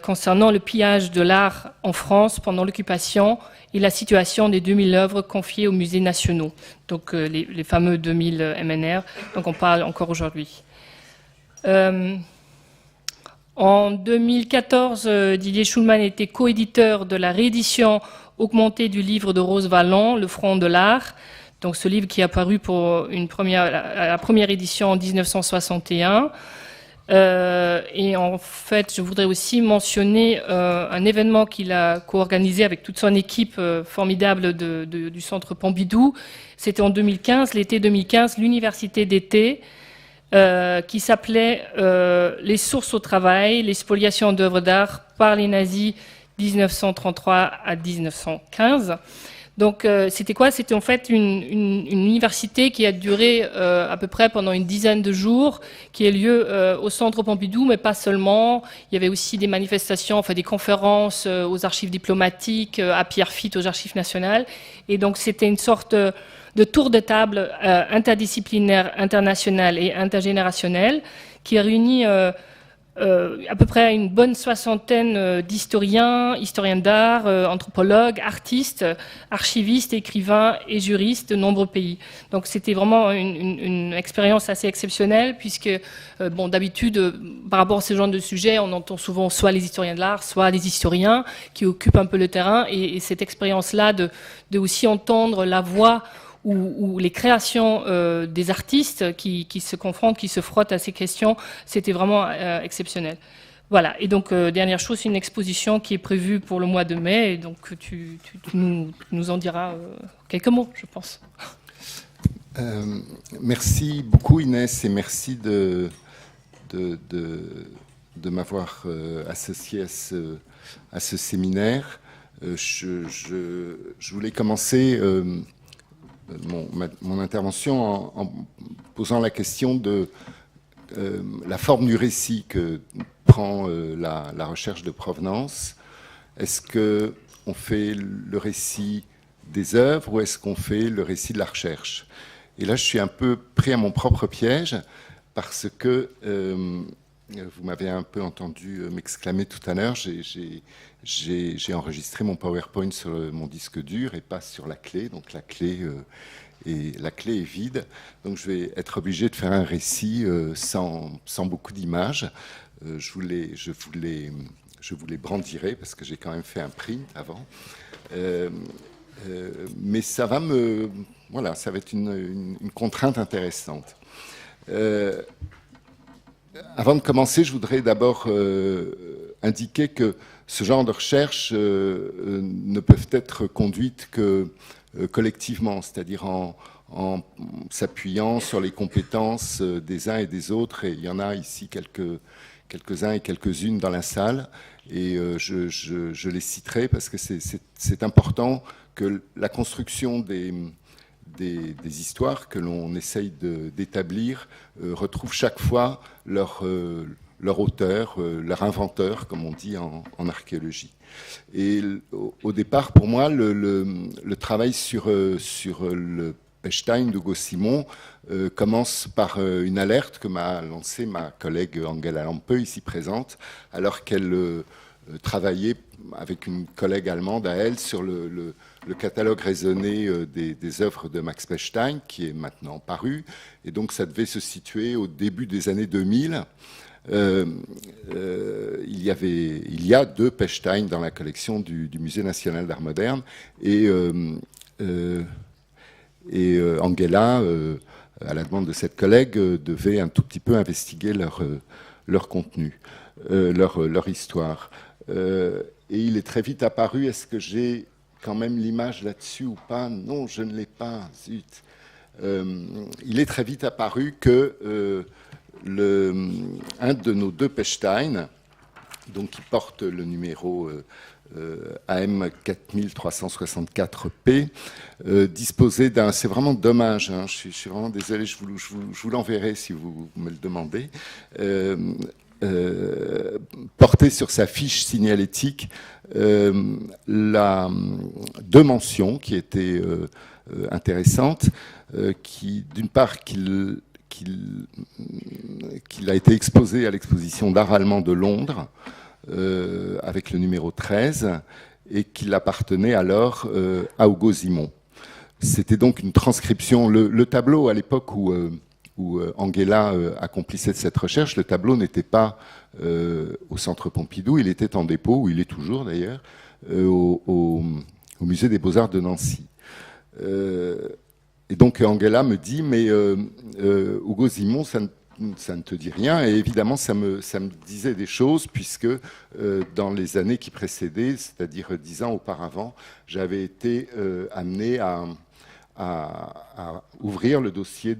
concernant le pillage de l'art en France pendant l'occupation et la situation des 2000 œuvres confiées aux musées nationaux, donc les fameux 2000 MNR dont on parle encore aujourd'hui. En 2014, Didier Schulman était coéditeur de la réédition augmentée du livre de Rose Vallon, Le Front de l'Art, donc ce livre qui est apparu pour la première édition en 1961. Et en fait, je voudrais aussi mentionner un événement qu'il a co-organisé avec toute son équipe formidable du Centre Pompidou. C'était en 2015, l'été 2015, l'université d'été, qui s'appelait Les sources au travail, les spoliations d'œuvres d'art par les nazis 1933 à 1915. Donc c'était quoi? C'était en fait une université qui a duré à peu près pendant une dizaine de jours, qui a lieu au Centre Pompidou, mais pas seulement. Il y avait aussi des manifestations, enfin des conférences aux archives diplomatiques, à Pierrefitte, aux archives nationales. Et donc c'était une sorte de tour de table interdisciplinaire, international et intergénérationnel, qui a réuni à peu près une bonne soixantaine d'historiens d'art, anthropologues, artistes, archivistes, écrivains et juristes de nombreux pays. Donc c'était vraiment une expérience assez exceptionnelle puisque, bon, d'habitude, par rapport à ce genre de sujet, on entend souvent soit les historiens de l'art, soit les historiens qui occupent un peu le terrain. Et cette expérience-là de aussi entendre la voix ou les créations des artistes qui se confrontent, qui se frottent à ces questions, c'était vraiment exceptionnel. Voilà, et donc dernière chose, c'est une exposition qui est prévue pour le mois de mai, et donc tu nous en diras quelques mots, je pense. Merci beaucoup Inès, et merci de m'avoir associé à ce séminaire. Je voulais commencer mon intervention en posant la question de la forme du récit que prend la recherche de provenance. Est-ce qu'on fait le récit des œuvres ou est-ce qu'on fait le récit de la recherche? Et là, je suis un peu pris à mon propre piège parce que vous m'avez un peu entendu m'exclamer tout à l'heure, j'ai enregistré mon PowerPoint sur mon disque dur et pas sur la clé, donc la clé est vide. Donc je vais être obligé de faire un récit sans beaucoup d'images. Je vous les brandirai parce que j'ai quand même fait un print avant. Mais ça va ça va être une contrainte intéressante. Avant de commencer, je voudrais d'abord indiquer que ce genre de recherches ne peuvent être conduites que collectivement, c'est-à-dire en s'appuyant sur les compétences des uns et des autres. Et il y en a ici quelques-uns et quelques-unes dans la salle. Et je les citerai parce que c'est important que la construction des histoires que l'on essaye d'établir retrouvent chaque fois leur auteur, leur inventeur, comme on dit en archéologie. Et au départ, pour moi, le travail sur le Pechstein d'Hugo Simon commence par une alerte que m'a lancée ma collègue Angela Lampe, ici présente, alors qu'elle travaillait avec une collègue allemande à elle sur le catalogue raisonné des œuvres de Max Pechstein, qui est maintenant paru. Et donc ça devait se situer au début des années 2000. Il y a 2 Pechstein dans la collection du Musée national d'art moderne. Et Angela, à la demande de cette collègue, devait un tout petit peu investiguer leur contenu, leur histoire. Et il est très vite apparu, est-ce que j'ai quand même l'image là-dessus ou pas? Non, je ne l'ai pas, zut. Il est très vite apparu que un de nos 2 Pechstein, donc qui porte le numéro AM 4364P, disposait d'un... C'est vraiment dommage, hein, je suis vraiment désolé, je vous l'enverrai si vous me le demandez. Portait sur sa fiche signalétique deux mentions qui étaient intéressantes, qui, d'une part, qu'il a été exposé à l'exposition d'art allemand de Londres, avec le numéro 13, et qu'il appartenait alors à Hugo Simon. C'était donc une transcription. Le tableau, à l'époque où Anguella accomplissait cette recherche, le tableau n'était pas au Centre Pompidou, il était en dépôt, où il est toujours d'ailleurs, au Musée des Beaux-Arts de Nancy. Et donc Anguella me dit, mais Hugo Simon, ça ne te dit rien. Et évidemment, ça me disait des choses, puisque dans les années qui précédaient, c'est-à-dire 10 ans auparavant, j'avais été amené à ouvrir le dossier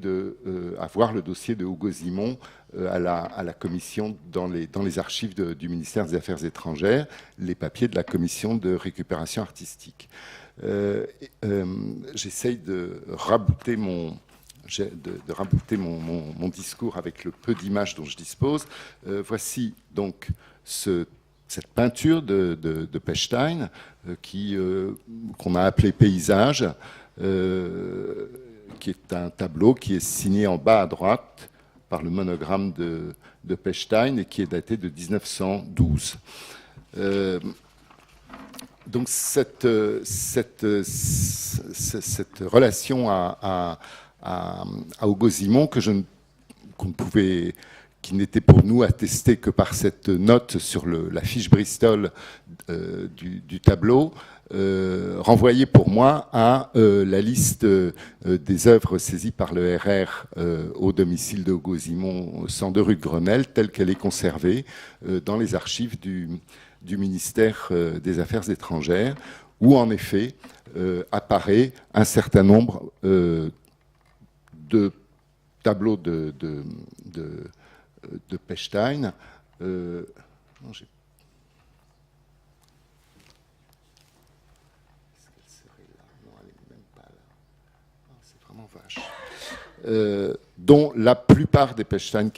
à voir le dossier de Hugo Simon à la commission dans les archives du ministère des Affaires étrangères, les papiers de la commission de récupération artistique. J'essaye de rabouter mon discours avec le peu d'images dont je dispose. Voici donc cette peinture de Pechstein qu'on a appelé Paysage, qui est un tableau qui est signé en bas à droite par le monogramme de Pechstein et qui est daté de 1912. Donc cette relation à Hugo Simon qui n'était pour nous attestée que par cette note sur la fiche Bristol du tableau, renvoyait pour moi à la liste des œuvres saisies par le RR au domicile de Hugo Simon, 102 rue de Grenelle, telle qu'elle est conservée dans les archives du ministère des Affaires étrangères, où en effet apparaît un certain nombre de tableaux de Pechstein. Dont la plupart des Pechstein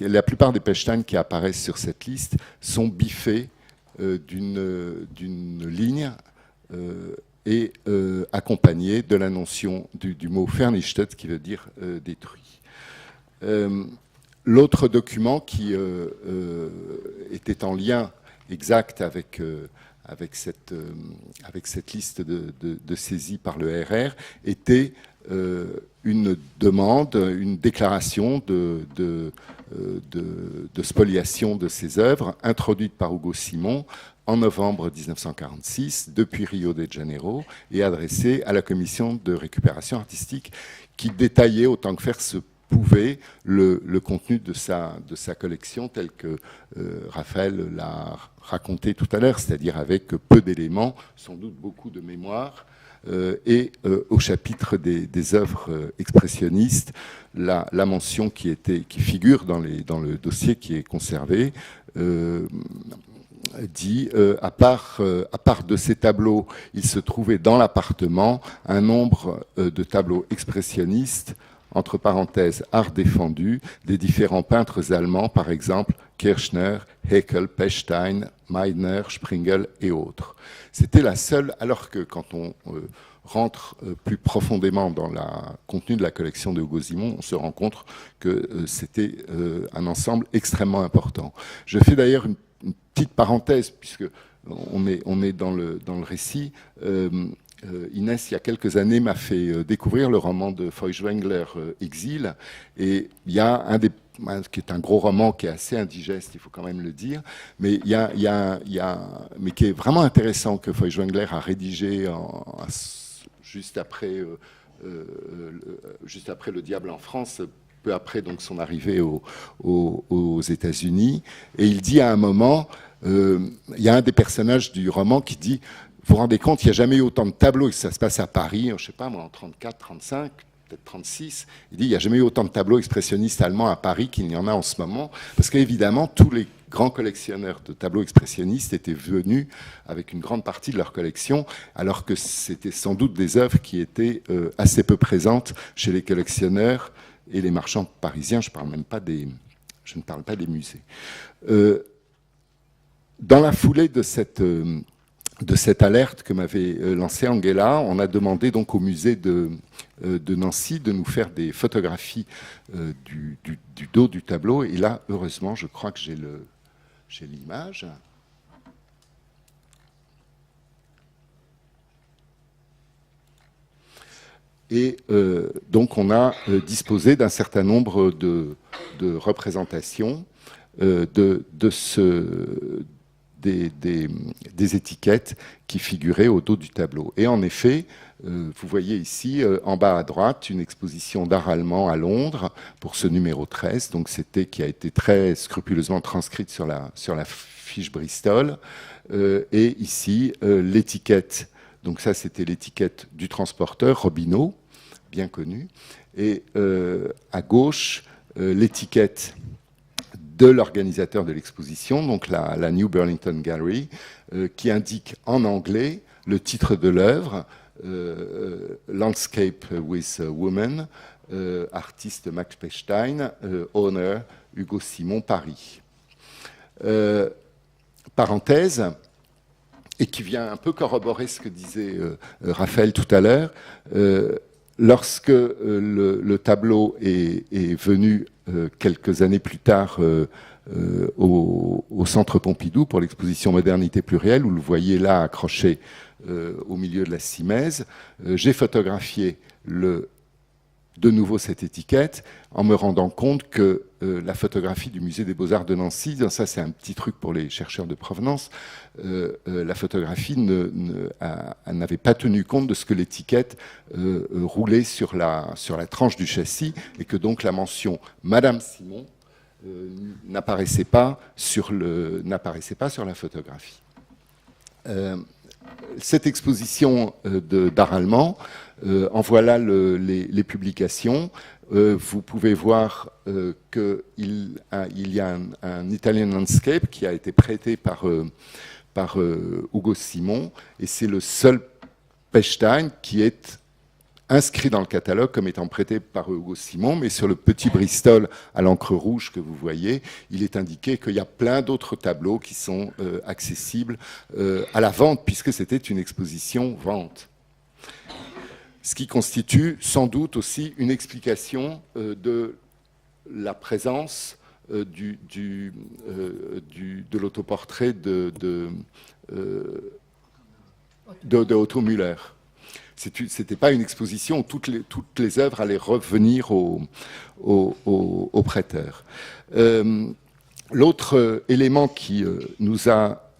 qui apparaissent sur cette liste sont biffés d'une ligne et accompagnés de la notion du mot vernichtet, qui veut dire détruit. L'autre document qui était en lien exact avec cette liste de saisies par le RR était une demande, une déclaration de spoliation de ces œuvres, introduite par Hugo Simon en novembre 1946, depuis Rio de Janeiro, et adressée à la commission de récupération artistique, qui détaillait autant que faire se pouvait le contenu de sa collection, tel que Raphaël l'a raconté tout à l'heure, c'est-à-dire avec peu d'éléments, sans doute beaucoup de mémoire, et au chapitre des œuvres expressionnistes, la mention qui figure dans le dossier qui est conservé dit à part de ces tableaux, il se trouvait dans l'appartement un nombre de tableaux expressionnistes, entre parenthèses, art défendu, des différents peintres allemands, par exemple Kirchner, Haeckel, Pechstein, Meidner, Springel et autres. C'était la seule, alors que quand on rentre plus profondément dans le contenu de la collection de Hugo Simon, on se rend compte que c'était un ensemble extrêmement important. Je fais d'ailleurs une petite parenthèse, puisque on est dans le récit. Inès, il y a quelques années, m'a fait découvrir le roman de Feuchtwanger, Exil, et il y a qui est un gros roman qui est assez indigeste, il faut quand même le dire, mais mais qui est vraiment intéressant, que Feuchtwanger a rédigé juste après Le Diable en France, peu après donc son arrivée aux États-Unis, et il dit à un moment, il y a un des personnages du roman qui dit: vous vous rendez compte, il n'y a jamais eu autant de tableaux, et ça se passe à Paris, je ne sais pas moi, en 34, 35, peut-être 36. Il dit: il n'y a jamais eu autant de tableaux expressionnistes allemands à Paris qu'il n'y en a en ce moment, parce qu'évidemment, tous les grands collectionneurs de tableaux expressionnistes étaient venus avec une grande partie de leur collection, alors que c'était sans doute des œuvres qui étaient assez peu présentes chez les collectionneurs et les marchands parisiens. Je ne parle pas des musées. Dans la foulée de cette alerte que m'avait lancée Angela, on a demandé donc au musée de Nancy de nous faire des photographies du dos du tableau. Et là, heureusement, je crois que j'ai l'image. Et donc on a disposé d'un certain nombre de représentations des étiquettes qui figuraient au dos du tableau. Et en effet, vous voyez ici, en bas à droite, une exposition d'art allemand à Londres pour ce numéro 13, donc qui a été très scrupuleusement transcrite sur la fiche Bristol. Et ici, l'étiquette, donc ça c'était l'étiquette du transporteur, Robineau, bien connu. Et à gauche, l'étiquette de l'organisateur de l'exposition, donc la New Burlington Gallery, qui indique en anglais le titre de l'œuvre, Landscape with a Woman, artiste Max Pechstein, owner Hugo Simon, Paris. Parenthèse, et qui vient un peu corroborer ce que disait Raphaël tout à l'heure, lorsque le tableau est venu quelques années plus tard au Centre Pompidou pour l'exposition Modernité plurielle, vous le voyez là accroché au milieu de la Simèze, j'ai photographié de nouveau cette étiquette en me rendant compte que la photographie du musée des Beaux-Arts de Nancy, ça c'est un petit truc pour les chercheurs de provenance, la photographie n'avait pas tenu compte de ce que l'étiquette roulait sur la tranche du châssis, et que donc la mention Madame Simon n'apparaissait pas sur la photographie. Cette exposition d'art allemand, en voilà les publications. Vous pouvez voir qu'il y a un Italian Landscape qui a été prêté par Hugo Simon, et c'est le seul Pechstein qui est inscrit dans le catalogue comme étant prêté par Hugo Simon, mais sur le petit Bristol à l'encre rouge que vous voyez, il est indiqué qu'il y a plein d'autres tableaux qui sont accessibles à la vente, puisque c'était une exposition vente. Ce qui constitue sans doute aussi une explication de la présence de l'autoportrait de Otto Müller. C'était pas une exposition où toutes les œuvres allaient revenir au prêteur. L'autre élément qui nous a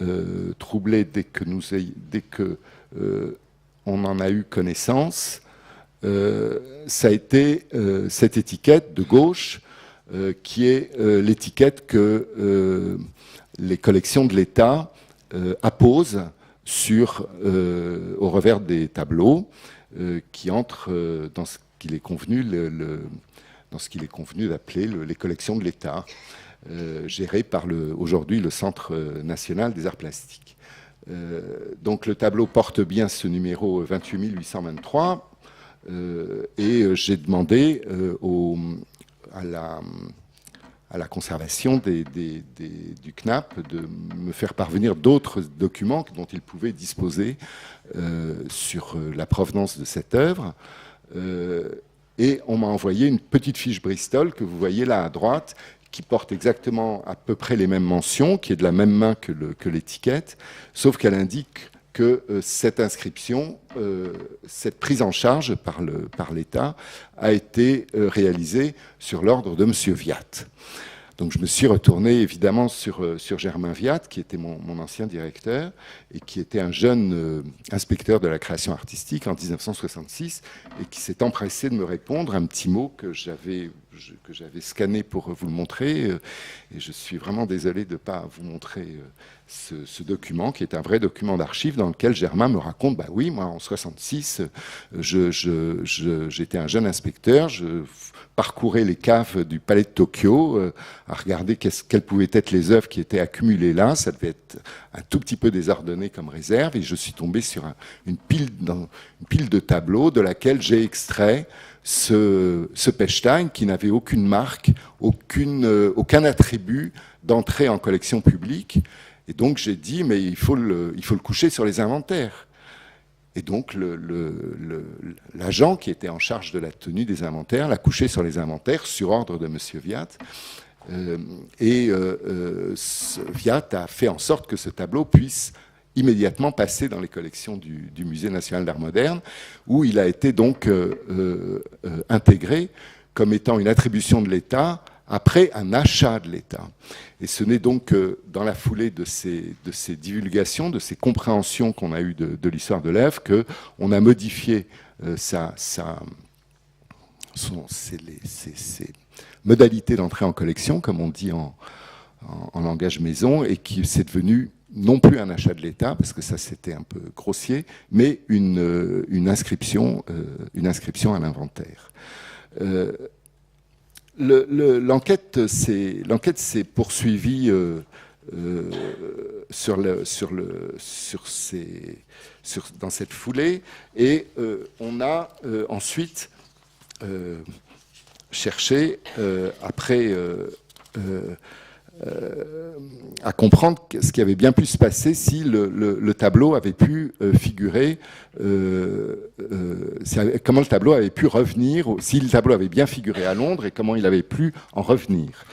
troublés dès que on en a eu connaissance, ça a été cette étiquette de gauche, qui est l'étiquette que les collections de l'État apposent au revers des tableaux, qui entrent dans ce qu'il est convenu d'appeler les collections de l'État, gérées par aujourd'hui le Centre national des arts plastiques. Donc le tableau porte bien ce numéro 28823, et j'ai demandé à la conservation du CNAP de me faire parvenir d'autres documents dont il pouvait disposer sur la provenance de cette œuvre. Et on m'a envoyé une petite fiche Bristol que vous voyez là à droite, qui porte exactement à peu près les mêmes mentions, qui est de la même main que l'étiquette, sauf qu'elle indique que cette inscription, cette prise en charge par l'État, a été réalisée sur l'ordre de M. Viat. Donc je me suis retourné évidemment sur Germain Viat, qui était mon ancien directeur, et qui était un jeune inspecteur de la création artistique en 1966, et qui s'est empressé de me répondre un petit mot que que j'avais scanné pour vous le montrer. Et je suis vraiment désolé de ne pas vous montrer ce document, qui est un vrai document d'archives dans lequel Germain me raconte, bah oui, moi en 66, j'étais un jeune inspecteur, je parcourais les caves du palais de Tokyo à regarder quelles pouvaient être les œuvres qui étaient accumulées là. Ça devait être un tout petit peu désordonné comme réserve, et je suis tombé sur une pile de tableaux de laquelle j'ai extrait ce Pechstein qui n'avait aucune marque, aucun attribut d'entrée en collection publique. Et donc j'ai dit, mais il faut le coucher sur les inventaires. Et donc l'agent qui était en charge de la tenue des inventaires l'a couché sur les inventaires sur ordre de M. Viat. Viat a fait en sorte que ce tableau puisse immédiatement passer dans les collections du Musée national d'art moderne, où il a été donc intégré comme étant une attribution de l'État après un achat de l'État. Et ce n'est donc dans la foulée de ces divulgations, de ces compréhensions qu'on a eues de l'histoire de l'œuvre, qu'on a modifié ses modalités d'entrée en collection, comme on dit en langage maison, et qui c'est devenu non plus un achat de l'État, parce que ça c'était un peu grossier, mais une inscription à l'inventaire. L'enquête s'est poursuivie dans cette foulée, et on a ensuite cherché après à comprendre ce qui avait bien pu se passer si le tableau avait pu figurer, comment le tableau avait pu revenir, si le tableau avait bien figuré à Londres et comment il avait pu en revenir.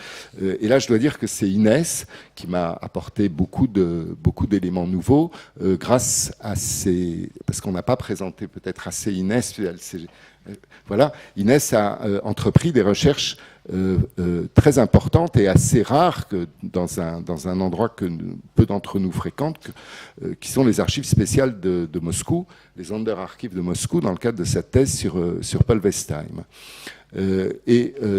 Et là, je dois dire que c'est Inès qui m'a apporté beaucoup d'éléments nouveaux grâce à parce qu'on n'a pas présenté peut-être assez Inès. Voilà, Inès a entrepris des recherches très importantes et assez rares dans un endroit que peu d'entre nous fréquentent, qui sont les archives spéciales de Moscou, les Sonderarchiv de Moscou, dans le cadre de sa thèse sur Paul Westheim.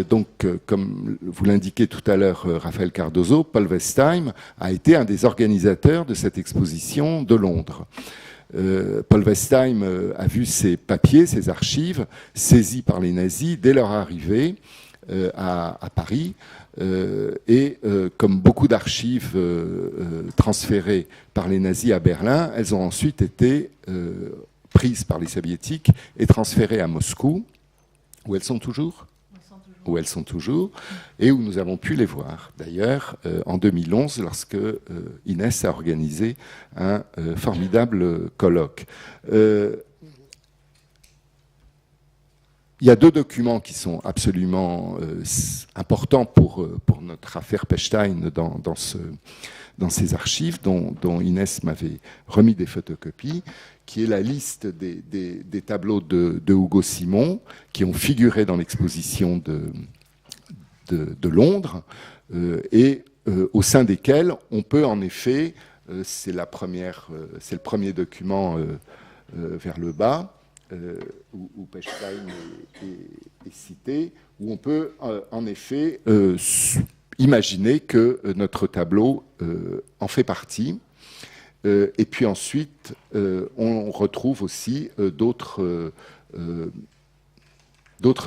Donc, comme vous l'indiquez tout à l'heure, Raphaël Cardozo, Paul Westheim a été un des organisateurs de cette exposition de Londres. Paul Westheim a vu ces papiers, ces archives, saisis par les nazis dès leur arrivée à Paris. Comme beaucoup d'archives transférées par les nazis à Berlin, elles ont ensuite été prises par les soviétiques et transférées à Moscou, où elles sont toujours. Où elles sont toujours, et où nous avons pu les voir. D'ailleurs, en 2011, lorsque Inès a organisé un formidable colloque. Il y a deux documents qui sont absolument importants pour notre affaire Pechstein dans ces archives, dont Inès m'avait remis des photocopies, qui est la liste des tableaux de Hugo Simon qui ont figuré dans l'exposition de Londres, et au sein desquels on peut en effet, c'est le premier document vers le bas, où Pechstein est cité, où on peut en effet imaginer que notre tableau en fait partie. Et puis ensuite, on retrouve aussi d'autres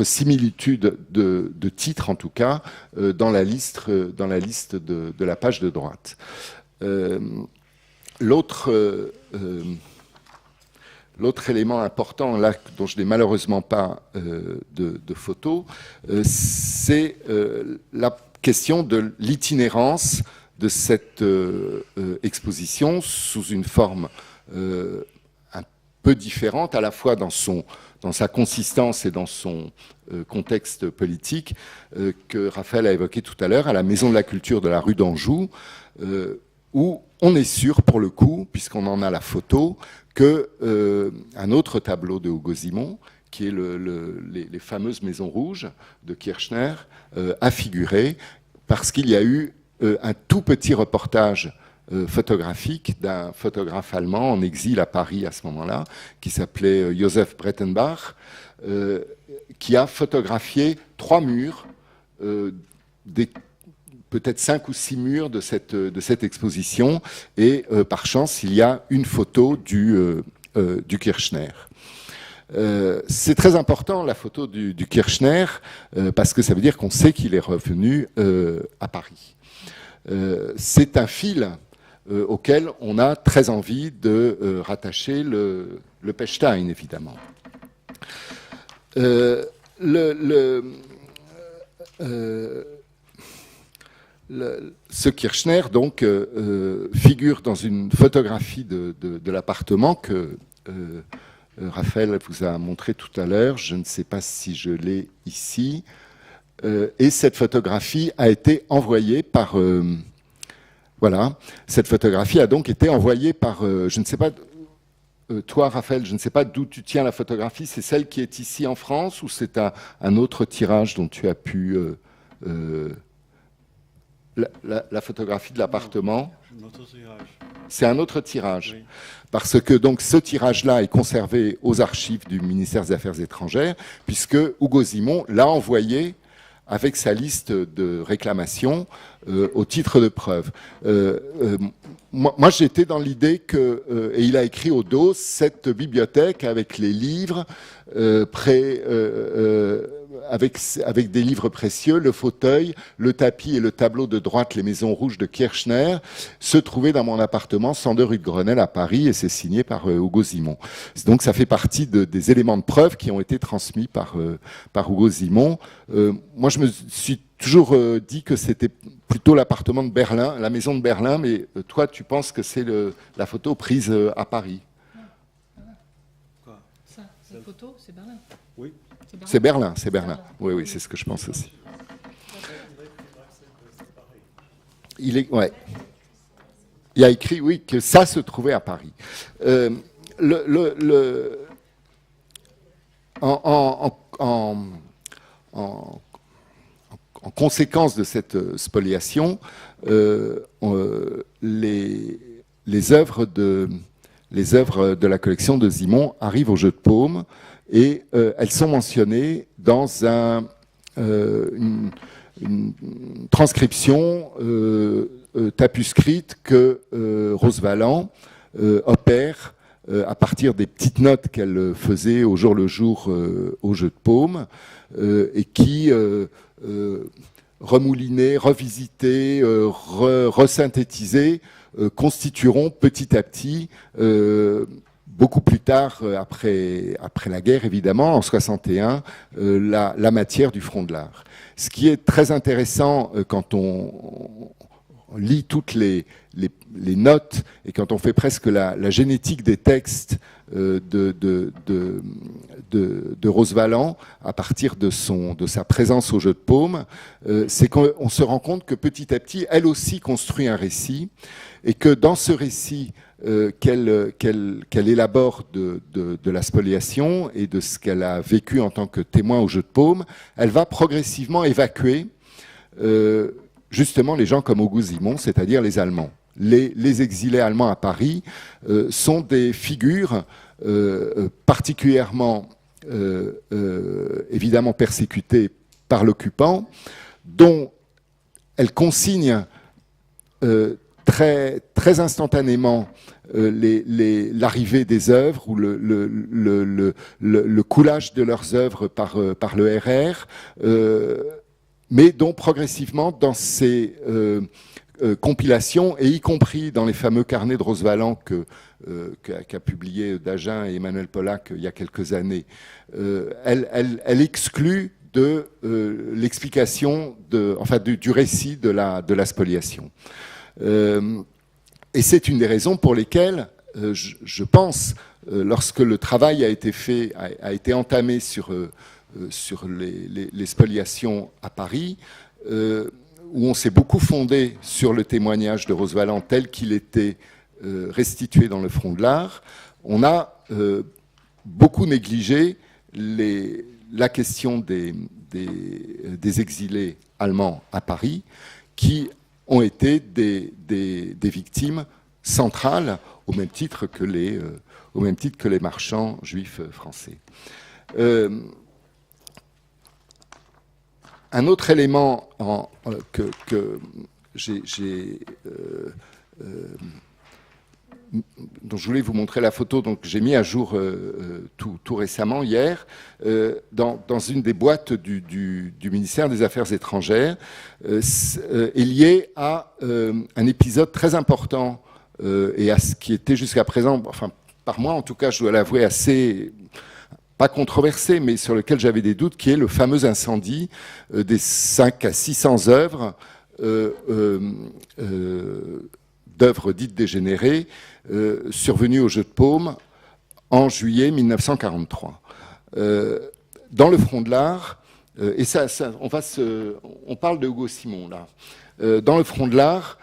similitudes de titres, en tout cas, dans la liste de la page de droite. L'autre élément important, là, dont je n'ai malheureusement pas de photo, c'est la question de l'itinérance de cette exposition sous une forme un peu différente, à la fois dans sa consistance et dans son contexte politique, que Raphaël a évoqué tout à l'heure, à la Maison de la Culture de la rue d'Anjou, où on est sûr, pour le coup, puisqu'on en a la photo, qu'un autre tableau de Hugo Simon, qui est les fameuses Maisons Rouges de Kirchner, a figuré, parce qu'il y a eu un tout petit reportage photographique d'un photographe allemand en exil à Paris à ce moment-là, qui s'appelait Josef Brettenbach, qui a photographié 3 murs peut-être 5 ou 6 murs de cette exposition, et par chance, il y a une photo du Kirchner. C'est très important, la photo du Kirchner, parce que ça veut dire qu'on sait qu'il est revenu à Paris. C'est un fil auquel on a très envie de rattacher le Pechstein, évidemment. Ce Kirchner, donc, figure dans une photographie de l'appartement que Raphaël vous a montré tout à l'heure. Je ne sais pas si je l'ai ici. Et cette photographie a été envoyée par... voilà, cette photographie a donc été envoyée par... je ne sais pas... toi, Raphaël, je ne sais pas d'où tu tiens la photographie. C'est celle qui est ici en France ou c'est un autre tirage dont tu as pu... la photographie de l'appartement? C'est un autre tirage. Oui. Parce que donc ce tirage-là est conservé aux archives du ministère des Affaires étrangères, puisque Hugo Simon l'a envoyé avec sa liste de réclamations au titre de preuve. Moi j'étais dans l'idée que, et il a écrit au dos, cette bibliothèque avec les livres avec des livres précieux, le fauteuil, le tapis et le tableau de droite, les maisons rouges de Kirchner, se trouvaient dans mon appartement 102 rue de Grenelle à Paris, et c'est signé par Hugo Simon. Donc ça fait partie des éléments de preuve qui ont été transmis par Hugo Simon. Moi je me suis toujours dit que c'était plutôt l'appartement de Berlin, la maison de Berlin, mais toi tu penses que c'est la photo prise à Paris? Quoi? Ça, la photo, c'est Berlin. Oui. C'est Berlin, c'est Berlin. Oui, oui, c'est ce que je pense aussi. Il y a écrit, oui, que ça se trouvait à Paris. En conséquence de cette spoliation, les œuvres de la collection de Simon arrivent au Jeu de Paume. Et elles sont mentionnées dans une transcription tapuscrite que Rosvalan opère à partir des petites notes qu'elle faisait au jour le jour au Jeu de Paume, et qui, remoulinés, revisités, resynthétisés, constitueront petit à petit... beaucoup plus tard, après la guerre évidemment, en 61, la matière du front de l'art. Ce qui est très intéressant quand on lit toutes les notes et quand on fait presque la génétique des textes de Rosvalan à partir de sa présence au Jeu de Paume, c'est qu'on se rend compte que petit à petit, elle aussi construit un récit, et que dans ce récit qu'elle élabore de la spoliation et de ce qu'elle a vécu en tant que témoin au Jeu de Paume, elle va progressivement évacuer justement les gens comme Hugo Simon, c'est-à-dire les Allemands. Les exilés allemands à Paris sont des figures particulièrement évidemment persécutées par l'occupant, dont elle consigne très instantanément l'arrivée des œuvres ou le coulage de leurs œuvres par le RR, mais dont progressivement dans ces compilations, et y compris dans les fameux carnets de Rosvalan qu'a publié Dagen et Emmanuel Pollack il y a quelques années, elle exclut de l'explication du récit de la spoliation. Et c'est une des raisons pour lesquelles, je pense, lorsque le travail a été fait, a été entamé sur les spoliations à Paris, où on s'est beaucoup fondé sur le témoignage de Rosvalan tel qu'il était restitué dans le Front de l'Art, on a beaucoup négligé la question des exilés allemands à Paris, qui ont été des victimes centrales au même titre que les marchands juifs français. Un autre élément que dont je voulais vous montrer la photo, donc j'ai mis à jour tout récemment, hier, dans une des boîtes du ministère des Affaires étrangères, est lié à un épisode très important et à ce qui était jusqu'à présent, enfin par moi en tout cas, je dois l'avouer, assez pas controversé, mais sur lequel j'avais des doutes, qui est le fameux incendie des 500 à 600 œuvres d'œuvres dites dégénérées, survenues au Jeu de Paume en juillet 1943. Dans le front de l'art, et on parle de Hugo Simon là. Dans le front de l'art,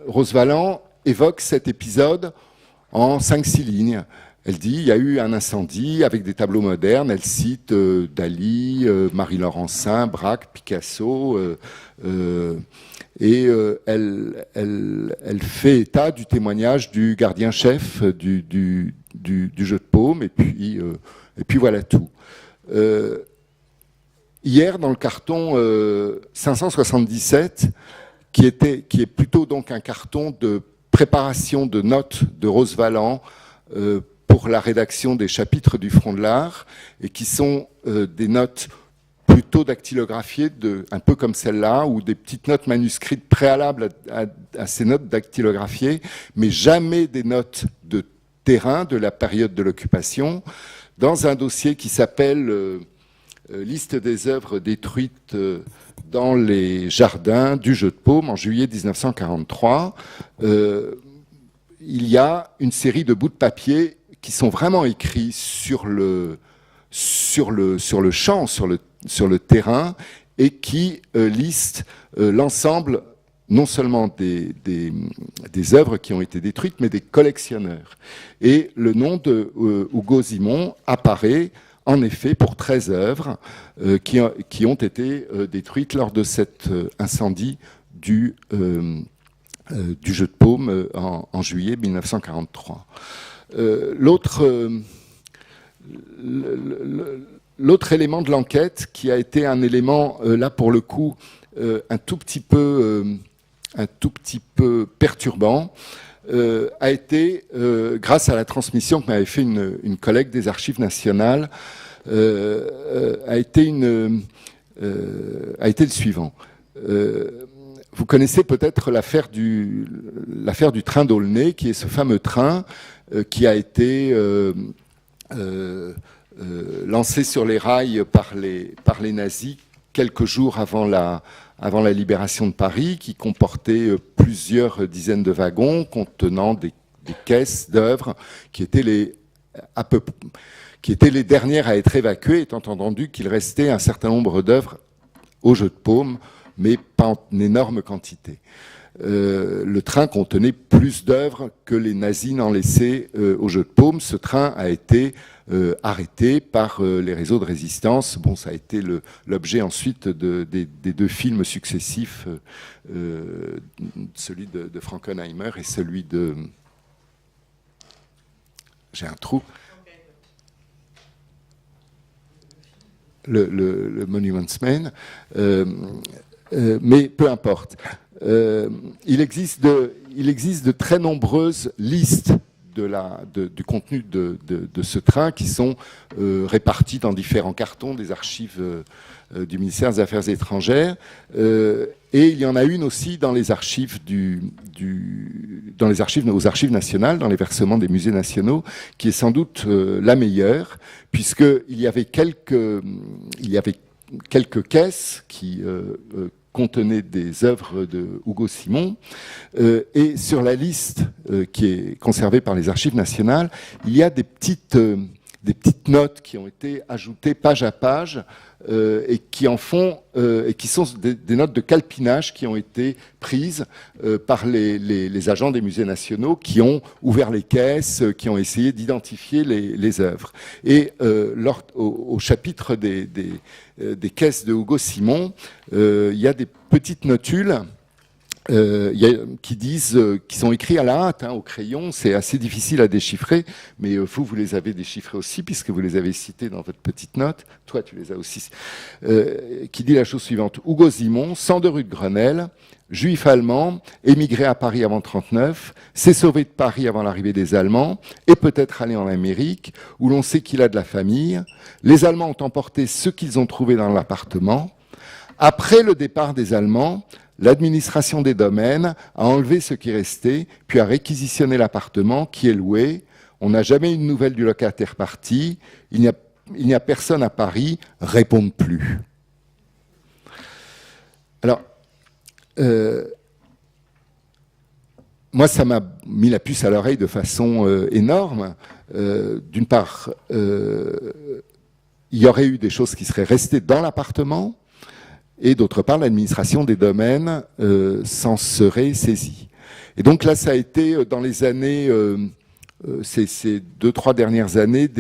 Rose Valland évoque cet épisode en 5-6 lignes. Elle dit il y a eu un incendie avec des tableaux modernes. Elle cite Dali, Marie Laurencin, Braque, Picasso, et elle fait état du témoignage du gardien-chef du Jeu de Paume, et puis voilà tout. Hier, dans le carton 577, qui est plutôt donc un carton de préparation de notes de Rose Valland pour la rédaction des chapitres du Front de l'Art, et qui sont des notes plutôt dactylographiées, un peu comme celle-là, ou des petites notes manuscrites préalables à ces notes dactylographiées, mais jamais des notes de terrain de la période de l'occupation, dans un dossier qui s'appelle Liste des œuvres détruites dans les jardins du Jeu de Paume en juillet 1943. Il y a une série de bouts de papier qui sont vraiment écrits sur le champ, sur le terrain, et qui listent l'ensemble non seulement des œuvres qui ont été détruites, mais des collectionneurs. Et le nom de Hugo Simon apparaît en effet pour 13 œuvres qui ont été détruites lors de cet incendie du Jeu de Paume en juillet 1943. L'autre élément de l'enquête, qui a été un élément, là pour le coup, un tout petit peu perturbant, a été, grâce à la transmission que m'avait fait une collègue des Archives nationales, a été le suivant. Vous connaissez peut-être l'affaire du train d'Aulnay, qui est ce fameux train qui a été lancé sur les rails par les nazis quelques jours avant la libération de Paris, qui comportait plusieurs dizaines de wagons contenant des caisses d'œuvres qui étaient les dernières à être évacuées, étant entendu qu'il restait un certain nombre d'œuvres au Jeu de Paume, mais pas en énorme quantité. Le train contenait plus d'œuvres que les nazis n'en laissaient au Jeu de Paume. Ce train a été arrêté par les réseaux de résistance. Bon, ça a été l'objet ensuite des deux films successifs, celui de Frankenheimer et celui de... J'ai un trou. Le Monuments Men. Mais peu importe. Il existe de très nombreuses listes du contenu de ce train qui sont réparties dans différents cartons des archives du ministère des Affaires étrangères. Et il y en a une aussi dans les archives aux archives nationales, dans les versements des musées nationaux, qui est sans doute la meilleure, puisqu'il y avait quelques caisses qui contenaient des œuvres de Hugo Simon, et sur la liste qui est conservée par les Archives nationales, il y a des petites notes qui ont été ajoutées page à page et qui sont des notes de calpinage qui ont été prises par les agents des musées nationaux, qui ont ouvert les caisses, qui ont essayé d'identifier les œuvres. Et au chapitre des caisses de Hugo Simon, il y a des petites notules qui sont écrits à la hâte, au crayon. C'est assez difficile à déchiffrer, mais vous les avez déchiffrés aussi, puisque vous les avez cités dans votre petite note. Toi, tu les as aussi. Qui dit la chose suivante. Hugo Simon, 102 rue de Grenelle, juif allemand, émigré à Paris avant 1939, s'est sauvé de Paris avant l'arrivée des Allemands, et peut-être allé en Amérique, où l'on sait qu'il a de la famille. Les Allemands ont emporté ce qu'ils ont trouvé dans l'appartement. Après le départ des Allemands, l'administration des domaines a enlevé ce qui restait, puis a réquisitionné l'appartement qui est loué. On n'a jamais eu de nouvelles du locataire parti. Il n'y a personne à Paris, répondent plus. Alors, moi, ça m'a mis la puce à l'oreille de façon énorme. D'une part, il y aurait eu des choses qui seraient restées dans l'appartement, et d'autre part, l'administration des domaines s'en serait saisie. Et donc là, ça a été dans les années, ces 2-3 dernières années,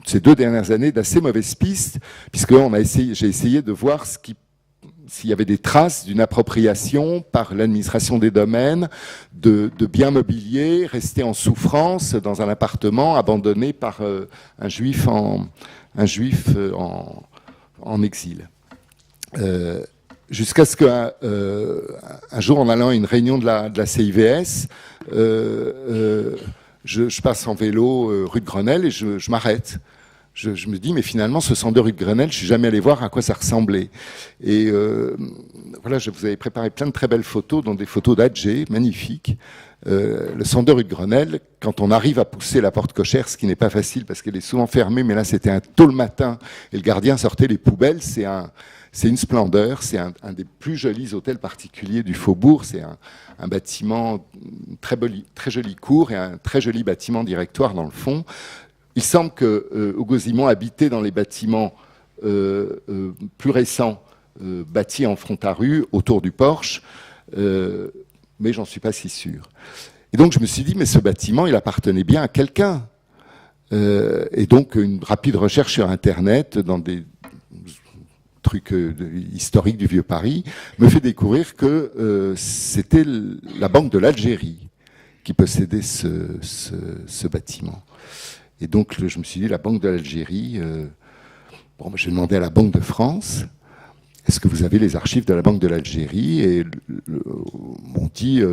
ces 2 dernières années d'assez mauvaises pistes, puisque j'ai essayé de voir s'il y avait des traces d'une appropriation par l'administration des domaines de biens mobiliers restés en souffrance dans un appartement abandonné par un juif en exil. Jusqu'à ce qu'un jour, en allant à une réunion de la CIVS, je passe en vélo rue de Grenelle et je m'arrête. Je me dis, mais finalement, ce 102 rue de Grenelle, je suis jamais allé voir à quoi ça ressemblait. Et voilà, je vous avais préparé plein de très belles photos, dont des photos d'Adjé, magnifiques. Le 102 rue de Grenelle, quand on arrive à pousser la porte cochère, ce qui n'est pas facile parce qu'elle est souvent fermée, mais là c'était tôt le matin et le gardien sortait les poubelles, c'est une splendeur, c'est un des plus jolis hôtels particuliers du Faubourg, c'est un bâtiment, très joli cour et un très joli bâtiment directoire dans le fond. Il semble que Hugo Simon habitait dans les bâtiments plus récents, bâtis en front à rue, autour du Porche, mais j'en suis pas si sûr. Et donc je me suis dit, mais ce bâtiment, il appartenait bien à quelqu'un. Et donc une rapide recherche sur Internet, dans des trucs historiques du Vieux Paris, me fait découvrir que c'était la Banque de l'Algérie qui possédait ce bâtiment. Et donc je me suis dit, la Banque de l'Algérie, j'ai demandé à la Banque de France, est-ce que vous avez les archives de la Banque de l'Algérie? Et on dit,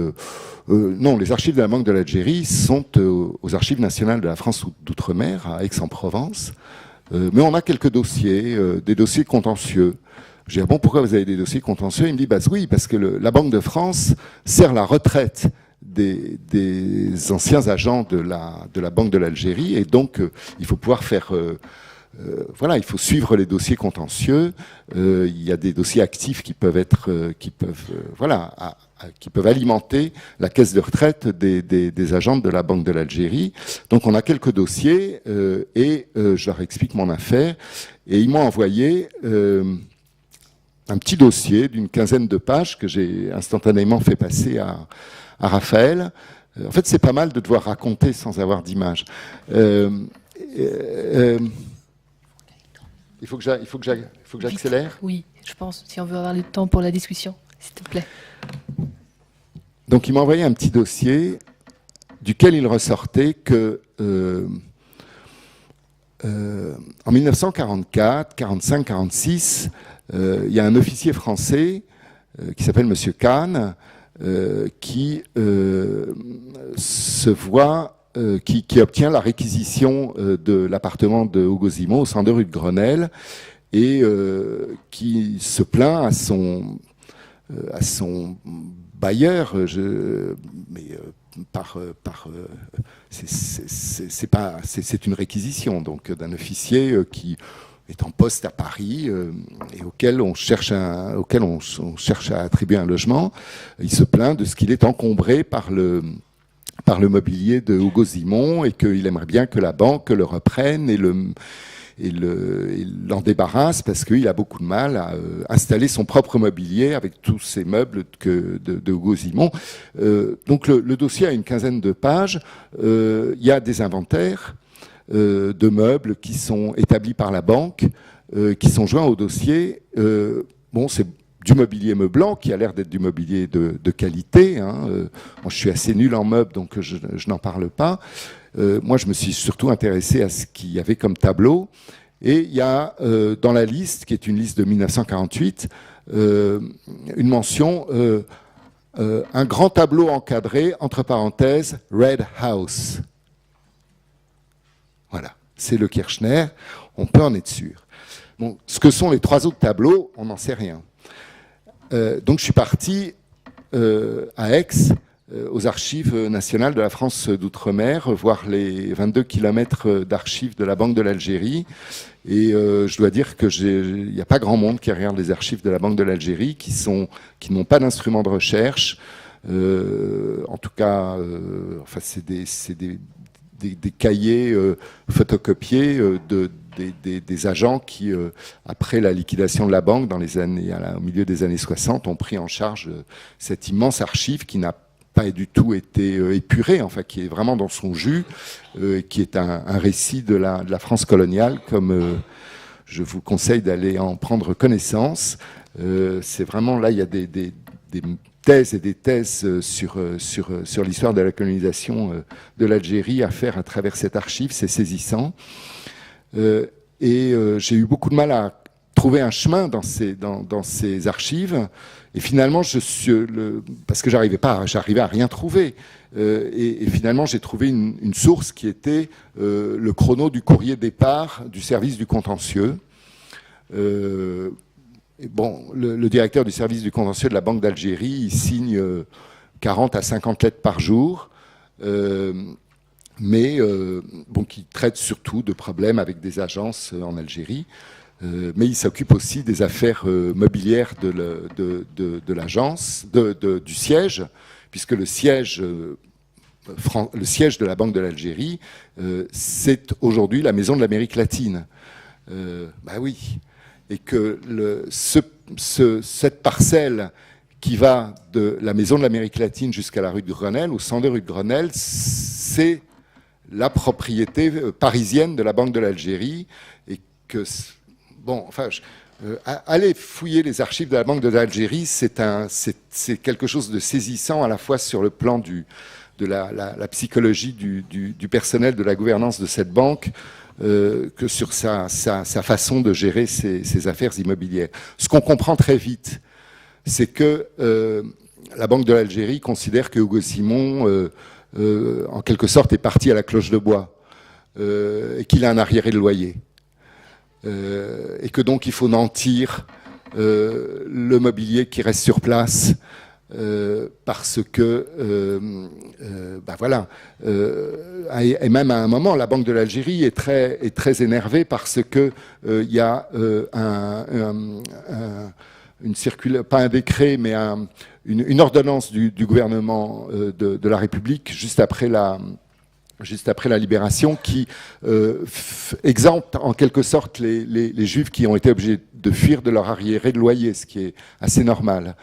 non, les archives de la Banque de l'Algérie sont aux Archives nationales de la France d'Outre-mer, à Aix-en-Provence. Mais on a quelques dossiers, des dossiers contentieux. J'ai dit, bon, pourquoi vous avez des dossiers contentieux? Il me dit, bah oui, parce que la Banque de France sert la retraite des anciens agents de la Banque de l'Algérie, et donc il faut pouvoir faire... il faut suivre les dossiers contentieux. Il y a des dossiers actifs qui peuvent alimenter la caisse de retraite des agents de la Banque de l'Algérie. Donc on a quelques dossiers et je leur explique mon affaire. Et ils m'ont envoyé un petit dossier d'une 15aine de pages que j'ai instantanément fait passer à Raphaël. En fait, c'est pas mal de devoir raconter sans avoir d'image. Il faut que j'accélère. Oui, je pense, si on veut avoir le temps pour la discussion, s'il te plaît. Donc il m'a envoyé un petit dossier duquel il ressortait que en 1944, 45, 46, il y a un officier français qui s'appelle Monsieur Kahn qui se voit qui obtient la réquisition de l'appartement de Hugo Simon au 102 rue de Grenelle et qui se plaint à son bailleur, c'est une réquisition donc d'un officier qui est en poste à Paris et auquel on cherche à attribuer un logement. Il se plaint de ce qu'il est encombré par le mobilier de Hugo Simon et qu'il aimerait bien que la banque le reprenne et l'en débarrasse parce qu'il a beaucoup de mal à installer son propre mobilier avec tous ces meubles de Hugo Simon. Donc le dossier a une 15aine de pages. Il y a des inventaires de meubles qui sont établis par la banque, qui sont joints au dossier. C'est du mobilier meublant, qui a l'air d'être du mobilier de qualité. Moi, je suis assez nul en meubles, donc je n'en parle pas. Moi, je me suis surtout intéressé à ce qu'il y avait comme tableau. Et il y a dans la liste, qui est une liste de 1948, une mention, un grand tableau encadré, entre parenthèses, Red House. Voilà, c'est le Kirchner, on peut en être sûr. Bon, ce que sont les 3 autres tableaux, on n'en sait rien. Donc je suis parti à Aix, aux archives nationales de la France d'outre-mer, voir les 22 kilomètres d'archives de la Banque de l'Algérie. Et je dois dire qu'il n'y a pas grand monde qui regarde les archives de la Banque de l'Algérie, qui n'ont pas d'instruments de recherche. En tout cas, enfin, c'est des cahiers photocopiés des agents qui, après la liquidation de la banque, au milieu des années 60, ont pris en charge cette immense archive qui n'a pas du tout été épurée, enfin qui est vraiment dans son jus, qui est un récit de la France coloniale, comme je vous conseille d'aller en prendre connaissance. C'est vraiment là, il y a des thèses et des thèses sur l'histoire de la colonisation de l'Algérie à faire à travers cette archive, c'est saisissant. J'ai eu beaucoup de mal à trouver un chemin dans ces archives, et finalement, parce que j'arrivais à rien trouver, et finalement j'ai trouvé une source qui était le chrono du courrier départ du service du contentieux. Bon, le directeur du service du contentieux de la Banque d'Algérie, il signe 40 à 50 lettres par jour, mais bon, qui traite surtout de problèmes avec des agences en Algérie. Mais il s'occupe aussi des affaires mobilières de l'agence, du siège, puisque le siège de la Banque de l'Algérie, c'est aujourd'hui la Maison de l'Amérique latine. Bah oui. Et que cette parcelle qui va de la Maison de l'Amérique latine jusqu'à la rue de Grenelle, au 102 rue de Grenelle, c'est la propriété parisienne de la Banque de l'Algérie, et que... Bon, enfin, aller fouiller les archives de la Banque de l'Algérie, c'est quelque chose de saisissant à la fois sur le plan de la psychologie du personnel de la gouvernance de cette banque, que sur sa façon de gérer ses affaires immobilières. Ce qu'on comprend très vite, c'est que la Banque de l'Algérie considère que Hugo Simon, en quelque sorte, est parti à la cloche de bois, et qu'il a un arriéré de loyer. Et que donc il faut nantir le mobilier qui reste sur place, parce que bah voilà, et même à un moment la Banque de l'Algérie est très énervée parce que il y a une circulaire, pas un décret, mais une ordonnance du gouvernement de la République juste après la libération, qui exempte en quelque sorte les Juifs qui ont été obligés de fuir de leur arriéré de loyer, ce qui est assez normal.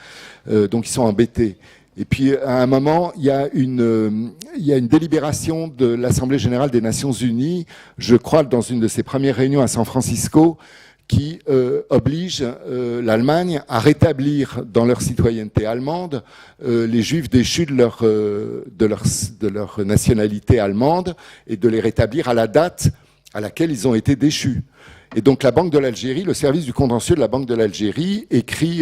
Donc ils sont embêtés. Et puis à un moment, il y a une délibération de l'Assemblée générale des Nations Unies, je crois dans une de ses premières réunions à San Francisco, qui oblige l'Allemagne à rétablir dans leur citoyenneté allemande les Juifs déchus de leur nationalité allemande, et de les rétablir à la date à laquelle ils ont été déchus. Et donc la Banque de l'Algérie, le service du contentieux de la Banque de l'Algérie, écrit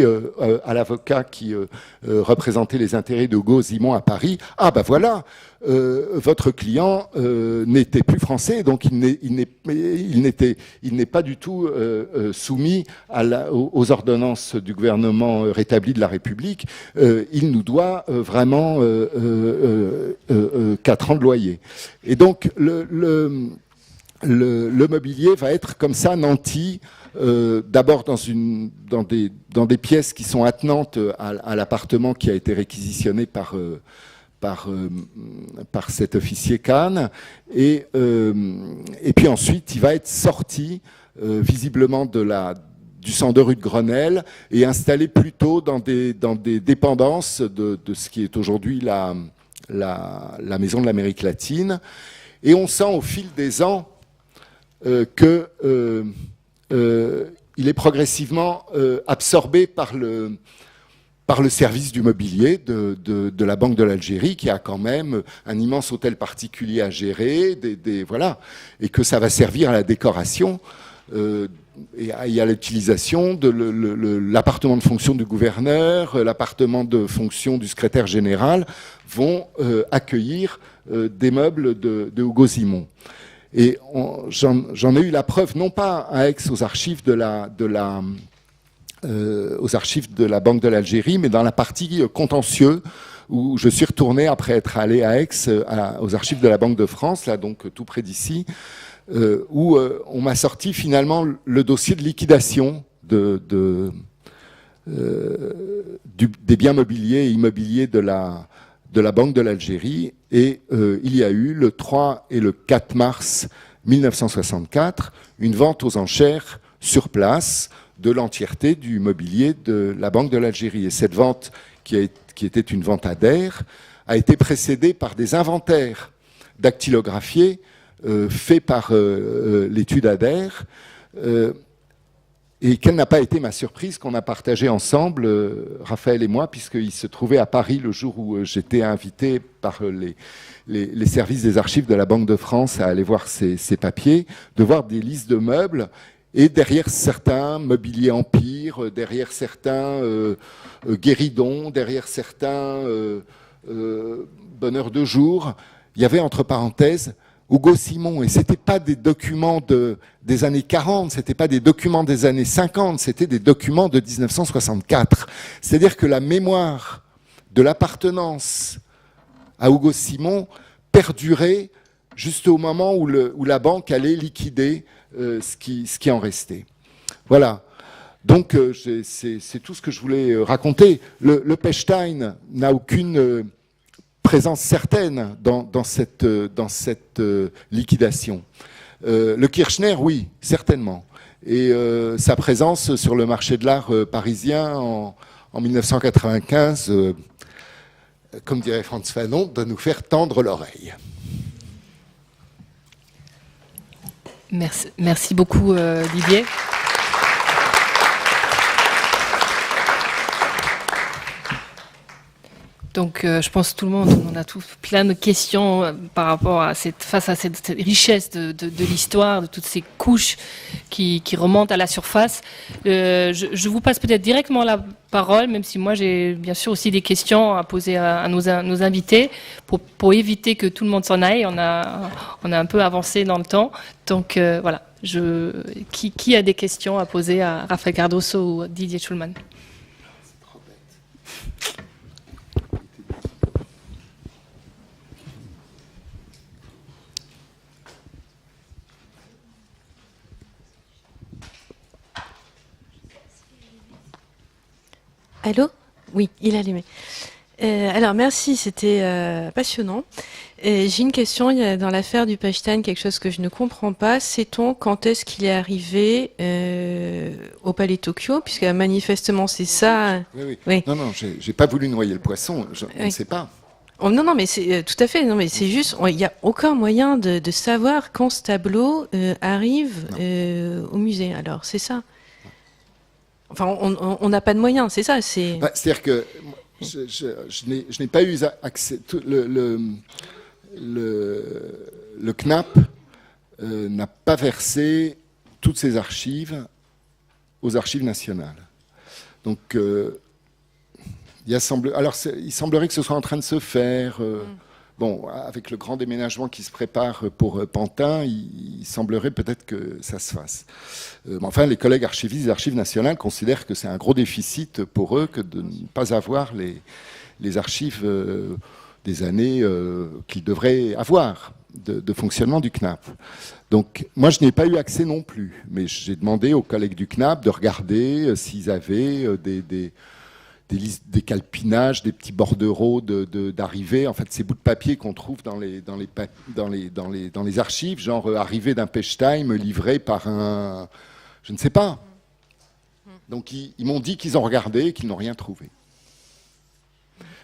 à l'avocat qui représentait les intérêts de Hugo Simon à Paris: ah ben voilà, votre client n'était plus français, donc il n'est pas du tout soumis aux ordonnances du gouvernement rétabli de la République. Il nous doit vraiment 4 ans de loyer. Et donc le mobilier va être comme ça nanti, d'abord dans des pièces qui sont attenantes à l'appartement qui a été réquisitionné par cet officier Kahn, et puis ensuite il va être sorti visiblement du 102 rue de Grenelle et installé plutôt dans des dépendances de ce qui est aujourd'hui la Maison de l'Amérique latine. Et on sent au fil des ans qu'il il est progressivement absorbé par le service du mobilier de la Banque de l'Algérie, qui a quand même un immense hôtel particulier à gérer, voilà, et que ça va servir à la décoration et à l'utilisation de l'appartement de fonction du gouverneur, l'appartement de fonction du secrétaire général vont accueillir des meubles de Hugo Simon. Et j'en ai eu la preuve, non pas à Aix aux archives de la Banque de l'Algérie, mais dans la partie contentieux, où je suis retourné après être allé à Aix, aux archives de la Banque de France, là donc tout près d'ici, où on m'a sorti finalement le dossier de liquidation des biens mobiliers et immobiliers de la Banque de l'Algérie. Et il y a eu le 3 et le 4 mars 1964 une vente aux enchères sur place de l'entièreté du mobilier de la Banque de l'Algérie. Et cette vente, qui était une vente adhère, a été précédée par des inventaires dactylographiés faits par l'étude adhère, et quelle n'a pas été ma surprise qu'on a partagé ensemble, Raphaël et moi, puisqu'il se trouvait à Paris le jour où j'étais invité par les services des archives de la Banque de France à aller voir ces papiers, de voir des listes de meubles. Et derrière certains mobiliers empire, derrière certains guéridons, derrière certains bonheur de jour, il y avait entre parenthèses Hugo Simon. Et c'était pas des documents des années 40, c'était pas des documents des années 50, c'était des documents de 1964. C'est-à-dire que la mémoire de l'appartenance à Hugo Simon perdurait juste au moment où la banque allait liquider ce qui en restait. Voilà. Donc c'est tout ce que je voulais raconter. Le Pechstein n'a aucune présence certaine dans cette liquidation. Le Kirchner, oui, certainement. Et sa présence sur le marché de l'art parisien en 1995, comme dirait Frantz Fanon, doit nous faire tendre l'oreille. Merci beaucoup, Didier. Donc, je pense que tout le monde, on a tous plein de questions par rapport face à cette richesse de l'histoire, de toutes ces couches qui remontent à la surface. Je vous passe peut-être directement la parole, même si moi j'ai bien sûr aussi des questions à poser à nos invités pour éviter que tout le monde s'en aille. On a un peu avancé dans le temps. Donc voilà, qui a des questions à poser à Raphaël Cardoso ou Didier Schulman? Allô? Oui, il est allumé. Alors merci, c'était passionnant. J'ai une question, il y a dans l'affaire du Pechstein quelque chose que je ne comprends pas. Sait-on quand est-ce qu'il est arrivé au Palais Tokyo? Puisque manifestement c'est ça. Oui. Non, j'ai pas voulu noyer le poisson, on ne sait pas. Oh, non, mais c'est tout à fait. Non, mais c'est juste, il n'y a aucun moyen de savoir quand ce tableau arrive au musée. Alors c'est ça. Enfin, on n'a pas de moyens, c'est ça. C'est-à-dire que je n'ai pas eu accès. Le CNAP n'a pas versé toutes ses archives aux archives nationales. Donc, il semblerait que ce soit en train de se faire. Bon, avec le grand déménagement qui se prépare pour Pantin, il semblerait peut-être que ça se fasse. Mais enfin, les collègues archivistes des Archives nationales considèrent que c'est un gros déficit pour eux que de ne pas avoir les archives des années qu'ils devraient avoir de fonctionnement du CNAP. Donc, moi, je n'ai pas eu accès non plus, mais j'ai demandé aux collègues du CNAP de regarder s'ils avaient des calpinages, des petits bordereaux d'arrivée, en fait, ces bouts de papier qu'on trouve dans les archives, genre arrivée d'un Pechstein livré par un... Je ne sais pas. Donc, ils m'ont dit qu'ils ont regardé et qu'ils n'ont rien trouvé.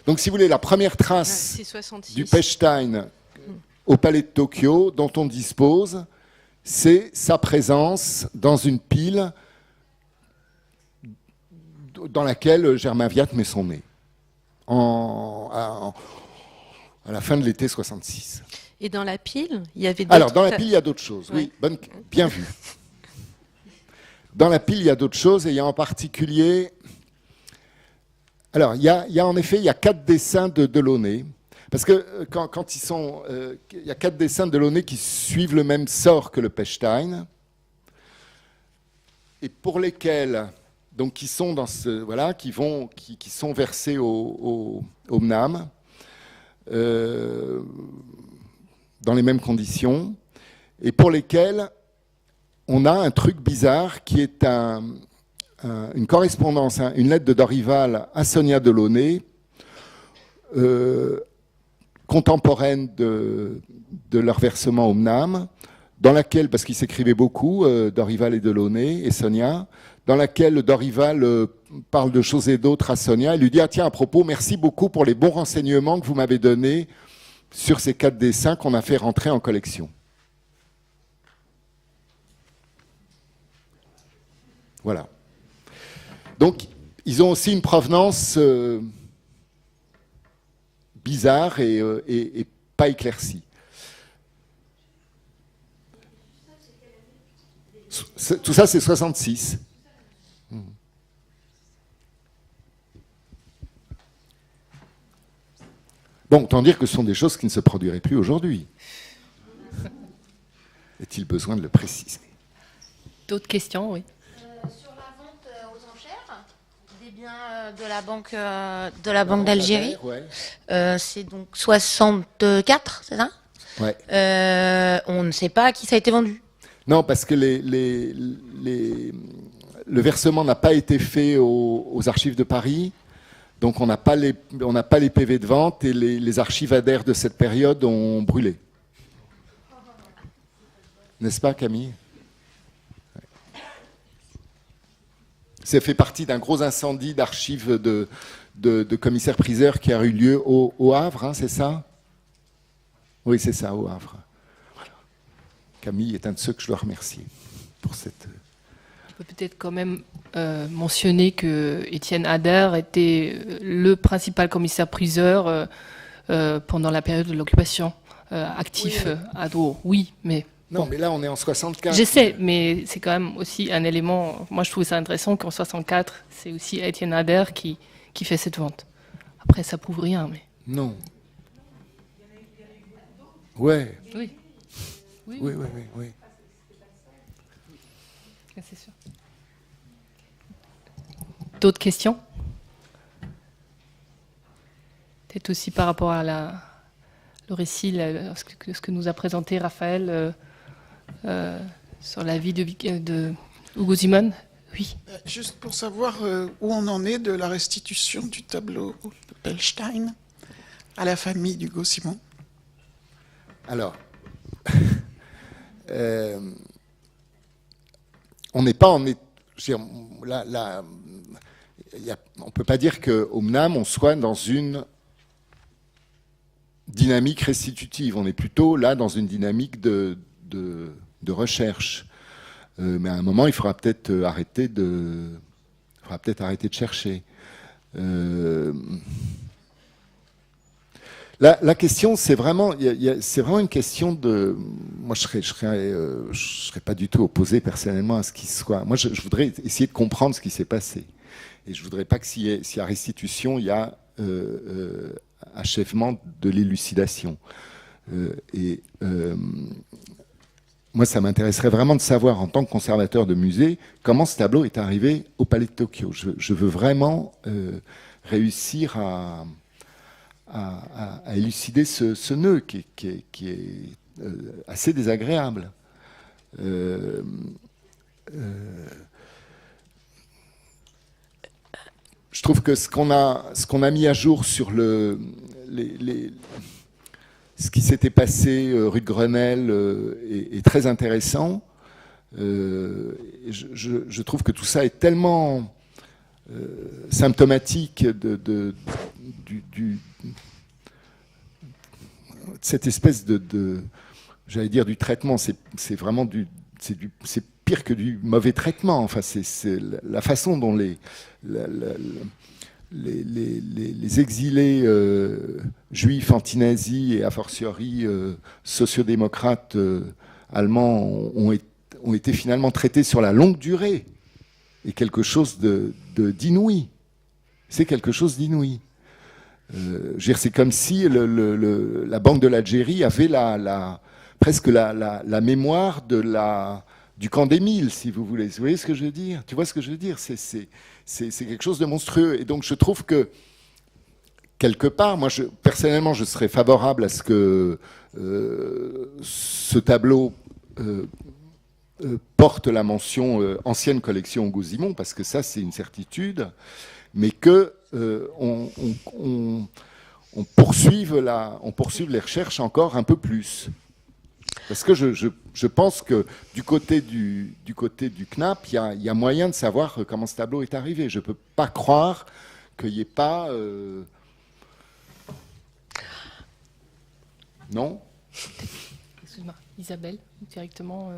Donc, si vous voulez, la première trace du Pechstein au Palais de Tokyo, dont on dispose, c'est sa présence dans une pile dans laquelle Germain Viat met son nez, à la fin de l'été 66. Et dans la pile, il y avait d'autres... Alors, dans la pile, il y a d'autres choses, oui, bien vu. Dans la pile, il y a d'autres choses, et il y a en particulier... Alors, il y a en effet, il y a 4 dessins de Delaunay, parce que quand ils sont... il y a 4 dessins de Delaunay qui suivent le même sort que le Pechstein, et pour lesquels, donc, qui sont dans ce... Voilà, qui sont versés au MNAM, dans les mêmes conditions, et pour lesquels on a un truc bizarre qui est une correspondance, une lettre de Dorival à Sonia Delaunay, contemporaine de leur versement au MNAM, dans laquelle, parce qu'ils s'écrivaient beaucoup, Dorival et Delaunay et Sonia, dans laquelle Dorival parle de choses et d'autres à Sonia, et lui dit « Ah tiens, à propos, merci beaucoup pour les bons renseignements que vous m'avez donnés sur ces 4 dessins qu'on a fait rentrer en collection. » Voilà. Donc, ils ont aussi une provenance bizarre et pas éclaircie. Tout ça, c'est 66. Bon, autant dire que ce sont des choses qui ne se produiraient plus aujourd'hui. Est-il besoin de le préciser? D'autres questions, oui. Sur la vente aux enchères des biens de la Banque d'Algérie, ouais. C'est donc 64, c'est ça? Ouais. On ne sait pas à qui ça a été vendu. Non, parce que le versement n'a pas été fait aux archives de Paris, donc on n'a pas les PV de vente et les archivadaires de cette période ont brûlé. N'est-ce pas, Camille? Ouais. Ça fait partie d'un gros incendie d'archives de commissaires-priseurs qui a eu lieu au Havre, hein, c'est ça? Oui, c'est ça, au Havre. Camille est un de ceux que je dois remercier pour cette... On peut peut-être quand même mentionner que Étienne Ader était le principal commissaire-priseur pendant la période de l'occupation, actif à Douro. Oui, mais... Non, bon. mais là, on est en 64. J'essaie, mais c'est quand même aussi un élément... Moi, je trouve ça intéressant qu'en 64, c'est aussi Étienne Ader qui fait cette vente. Après, ça prouve rien, mais... Non. Ouais. Oui. Oui. C'est sûr. D'autres questions? Peut-être aussi par rapport à le récit, ce que nous a présenté Raphaël sur la vie de Hugo Simon. Oui. Juste pour savoir où on en est de la restitution du tableau de Pechstein à la famille d'Hugo Simon. Alors, on n'est pas en... Là, on ne peut pas dire qu'au MNAM, on soit dans une dynamique restitutive. On est plutôt là dans une dynamique de recherche. Mais à un moment, il faudra peut-être arrêter de chercher. La question, c'est vraiment une question de... Moi, je serais pas du tout opposé personnellement à ce qui soit... Moi, je voudrais essayer de comprendre ce qui s'est passé. Et je voudrais pas que s'il y a restitution, il y a achèvement de l'élucidation. Moi, ça m'intéresserait vraiment de savoir, en tant que conservateur de musée, comment ce tableau est arrivé au Palais de Tokyo. Je veux vraiment réussir à élucider ce nœud qui est assez désagréable. Je trouve que ce qu'on a mis à jour sur ce qui s'était passé rue de Grenelle est très intéressant. Je trouve que tout ça est tellement symptomatique de cette espèce j'allais dire du traitement. C'est vraiment c'est pire que du mauvais traitement. Enfin, c'est la façon dont les exilés juifs anti-nazis et a fortiori sociodémocrates allemands ont été finalement traités sur la longue durée est quelque chose d'inouï. C'est quelque chose d'inouï. C'est comme si la Banque de l'Algérie avait presque la mémoire du camp d'Émile, si vous voulez. Vous voyez ce que je veux dire? Tu vois ce que je veux dire? C'est quelque chose de monstrueux. Et donc je trouve que, quelque part, moi personnellement, je serais favorable à ce que ce tableau porte la mention ancienne collection Auguste-Simon, parce que ça, c'est une certitude, mais que on poursuive les recherches encore un peu plus. Parce que je pense que du côté du CNAP, il y a moyen de savoir comment ce tableau est arrivé. Je ne peux pas croire qu'il n'y ait pas... Non? Excuse-moi, Isabelle, directement...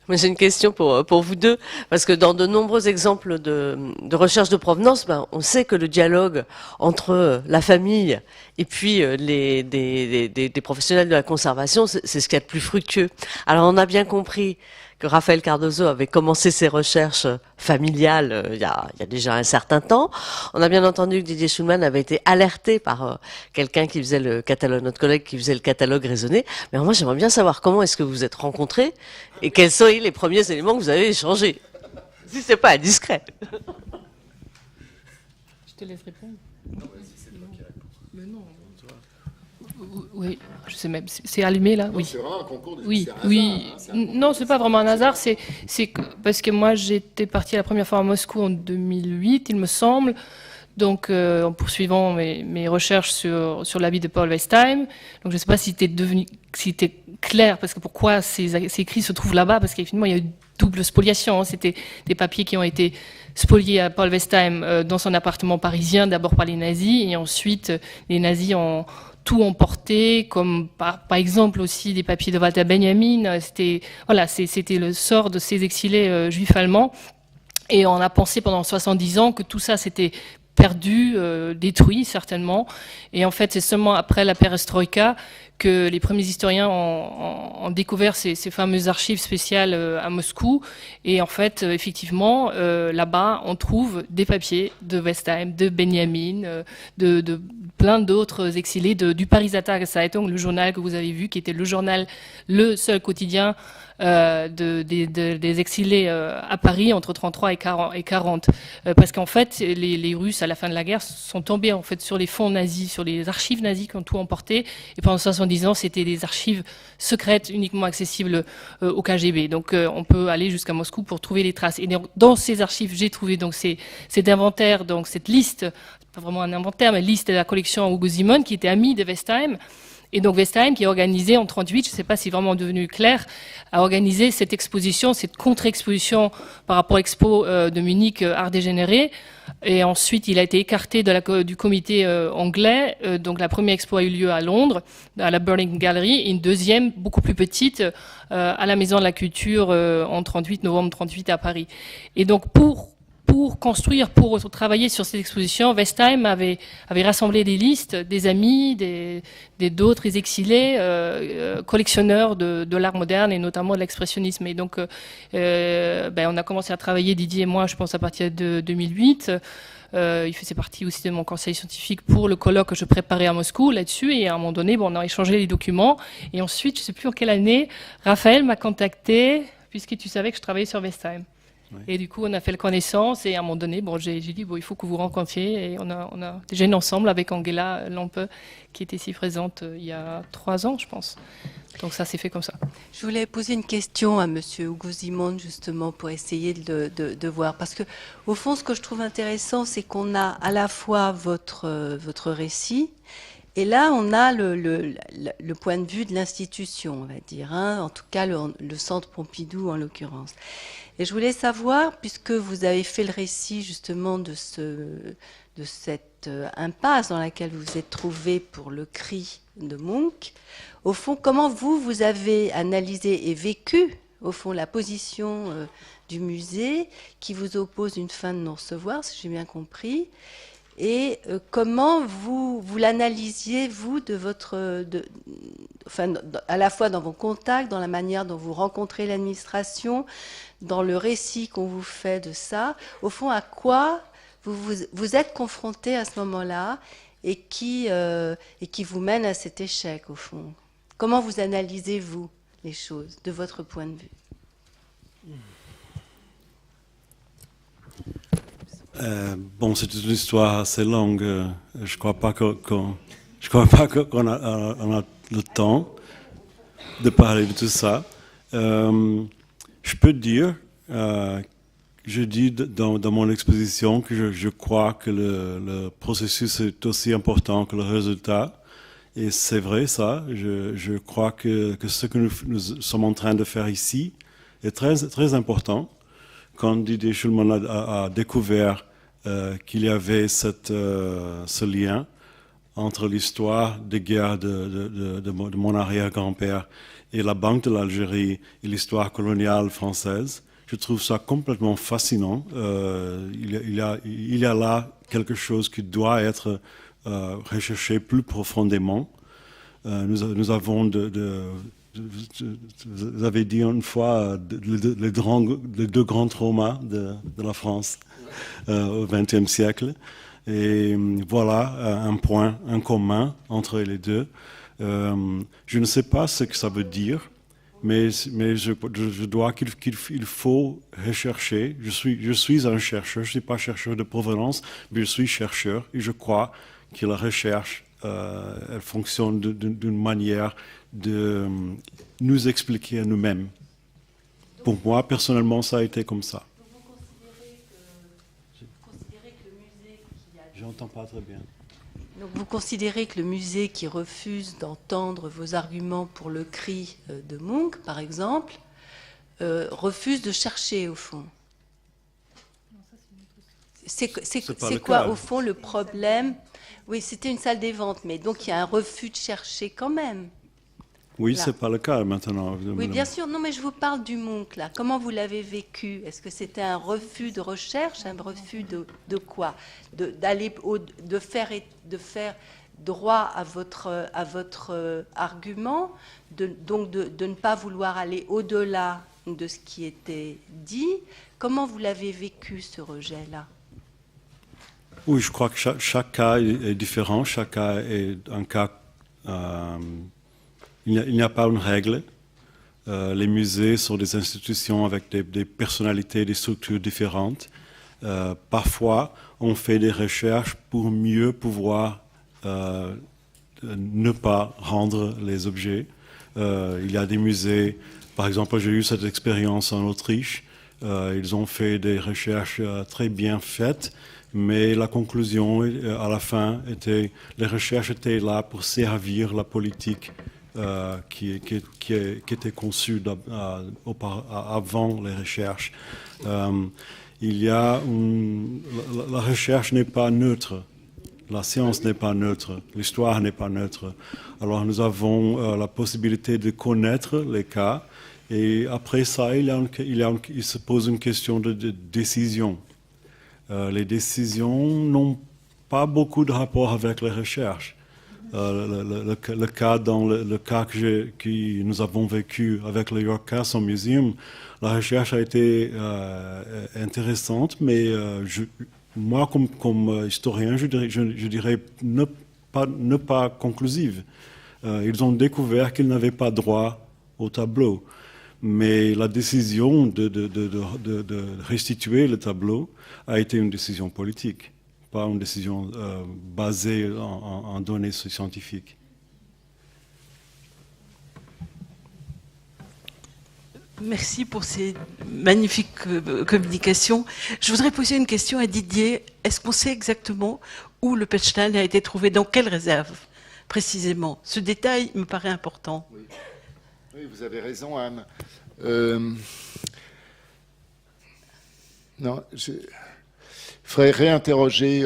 J'ai une question pour vous deux, parce que dans de nombreux exemples de recherche de provenance, on sait que le dialogue entre la famille et puis des professionnels de la conservation, c'est ce qu'il y a de plus fructueux. Alors on a bien compris que Raphaël Cardozo avait commencé ses recherches familiales il y a déjà un certain temps. On a bien entendu que Didier Schulman avait été alerté par quelqu'un qui faisait le catalogue, notre collègue qui faisait le catalogue raisonné. Mais moi, j'aimerais bien savoir comment est-ce que vous vous êtes rencontrés et quels sont les premiers éléments que vous avez échangés. Si c'est pas indiscret. Je te laisse répondre. Non, c'est toi qui réponds. Mais non. Oui, je sais même. C'est allumé là. Oui. C'est vraiment un concours de. Oui, c'est un oui. hasard, hein, Non, c'est pas vraiment un hasard. C'est parce que moi j'étais partie la première fois à Moscou en 2008, il me semble. Donc, en poursuivant mes recherches sur la vie de Paul Westheim. Donc, je ne sais pas si c'était clair, parce que pourquoi ces écrits se trouvent là-bas, parce qu'effectivement, il y a eu double spoliation. Hein. C'était des papiers qui ont été spoliés à Paul Westheim dans son appartement parisien, d'abord par les nazis, et ensuite, les nazis ont tout emporté, comme par exemple aussi des papiers de Walter Benjamin. C'était le sort de ces exilés juifs allemands. Et on a pensé pendant 70 ans que tout ça, c'était perdu, détruit certainement. Et en fait, c'est seulement après la perestroïka que les premiers historiens ont découvert ces fameuses archives spéciales à Moscou. Et en fait, effectivement, là-bas, on trouve des papiers de Westheim, de Benjamin, de plein d'autres exilés, du Pariser Zeitung, le journal que vous avez vu, qui était le seul quotidien des exilés à Paris entre 33 et 40. Parce qu'en fait, les Russes, à la fin de la guerre, sont tombés en fait sur les fonds nazis, sur les archives nazies qui ont tout emporté. Et pendant 70 ans, c'était des archives secrètes uniquement accessibles au KGB. Donc, on peut aller jusqu'à Moscou pour trouver les traces. Et dans ces archives, j'ai trouvé donc cet inventaire, donc cette liste, pas vraiment un inventaire, mais liste de la collection Auguste-Simon, qui était amie de Westheim. Et donc Westheim, qui a organisé en 1938, je ne sais pas si c'est vraiment devenu clair, a organisé cette exposition, cette contre-exposition par rapport à l'Expo de Munich Art dégénéré. Et ensuite, il a été écarté du comité anglais. Donc la première expo a eu lieu à Londres, à la Burlington Gallery, et une deuxième, beaucoup plus petite, à la Maison de la Culture en 38, novembre 38 à Paris. Et donc pour travailler sur cette exposition, Westheim avait rassemblé des listes des amis, d'autres exilés, collectionneurs de l'art moderne et notamment de l'expressionnisme. Et donc, on a commencé à travailler, Didier et moi, je pense à partir de 2008. Il faisait partie aussi de mon conseil scientifique pour le colloque que je préparais à Moscou là-dessus. Et à un moment donné, on a échangé les documents. Et ensuite, je ne sais plus en quelle année, Raphaël m'a contacté, puisque tu savais que je travaillais sur Westheim. Oui. Et du coup, on a fait connaissance et à un moment donné, j'ai dit, il faut que vous rencontriez. Et on a déjeuné ensemble avec Angela Lampe, qui était ici présente il y a 3 ans, je pense. Donc ça s'est fait comme ça. Je voulais poser une question à Monsieur Auguste-Simon, justement, pour essayer de voir. Parce que, au fond, ce que je trouve intéressant, c'est qu'on a à la fois votre récit, et là, on a le point de vue de l'institution, on va dire, hein, en tout cas le Centre Pompidou en l'occurrence. Et je voulais savoir, puisque vous avez fait le récit justement de cette impasse dans laquelle vous vous êtes trouvé pour le cri de Munch, au fond, comment vous avez analysé et vécu au fond, la position du musée qui vous oppose une fin de non-recevoir, si j'ai bien compris, et comment vous l'analysiez, vous, à la fois dans vos contacts, dans la manière dont vous rencontrez l'administration, dans le récit qu'on vous fait de ça, au fond, à quoi vous êtes confronté à ce moment-là et qui vous mène à cet échec, au fond. Comment vous analysez-vous les choses, de votre point de vue? Bon, c'est une histoire assez longue. Je ne crois pas qu'on a le temps de parler de tout ça. Je peux dire, je dis dans mon exposition que je crois que le processus est aussi important que le résultat. Et c'est vrai ça. Je crois que ce que nous sommes en train de faire ici est très, très important. Quand Didier Schulman a découvert qu'il y avait ce lien entre l'histoire des guerres de mon arrière-grand-père et la Banque de l'Algérie et l'histoire coloniale française, je trouve ça complètement fascinant. Il y a là quelque chose qui doit être recherché plus profondément. Nous avons vous avez dit une fois les deux grands traumas de la France au XXe siècle. Et voilà un point en commun entre les deux. Je ne sais pas ce que ça veut dire, mais je dois qu'il faut rechercher. Je suis un chercheur, je ne suis pas chercheur de provenance, mais je suis chercheur et je crois que la recherche elle fonctionne d'une manière de nous expliquer à nous-mêmes. Pour moi, personnellement, ça a été comme ça. J'entends pas très bien. Donc vous considérez que le musée qui refuse d'entendre vos arguments pour le cri de Munch, par exemple, refuse de chercher au fond. C'est quoi au fond le problème? Oui, c'était une salle des ventes, mais donc il y a un refus de chercher quand même. Oui, c'est pas le cas maintenant. Oui, bien sûr. Non, mais je vous parle du Munch, là. Comment vous l'avez vécu? Est-ce que c'était un refus de recherche, un refus de quoi? De faire droit à votre argument, donc de ne pas vouloir aller au-delà de ce qui était dit. Comment vous l'avez vécu, ce rejet-là? Oui, je crois que chaque cas est différent. Chaque cas est un cas... il n'y a pas une règle. Les musées sont des institutions avec des personnalités, des structures différentes. Parfois, on fait des recherches pour mieux pouvoir ne pas rendre les objets. Il y a des musées, par exemple, j'ai eu cette expérience en Autriche. Ils ont fait des recherches très bien faites, mais la conclusion à la fin était, les recherches étaient là pour servir la politique qui était conçue avant les recherches. La recherche n'est pas neutre, la science n'est pas neutre, l'histoire n'est pas neutre. Alors nous avons la possibilité de connaître les cas, et après ça, il se pose une question de décision. Les décisions n'ont pas beaucoup de rapport avec les recherches. Le cas que nous avons vécu avec le York Castle Museum, la recherche a été intéressante, mais moi, comme historien, je dirais ne pas conclusive. Ils ont découvert qu'ils n'avaient pas droit au tableau. Mais la décision de restituer le tableau a été une décision politique, pas une décision basée en données scientifiques. Merci pour ces magnifiques communications. Je voudrais poser une question à Didier. Est-ce qu'on sait exactement où le Pechstein a été trouvé, dans quelle réserve précisément? Ce détail me paraît important. Oui. Oui, vous avez raison, Anne. Non, faudrait réinterroger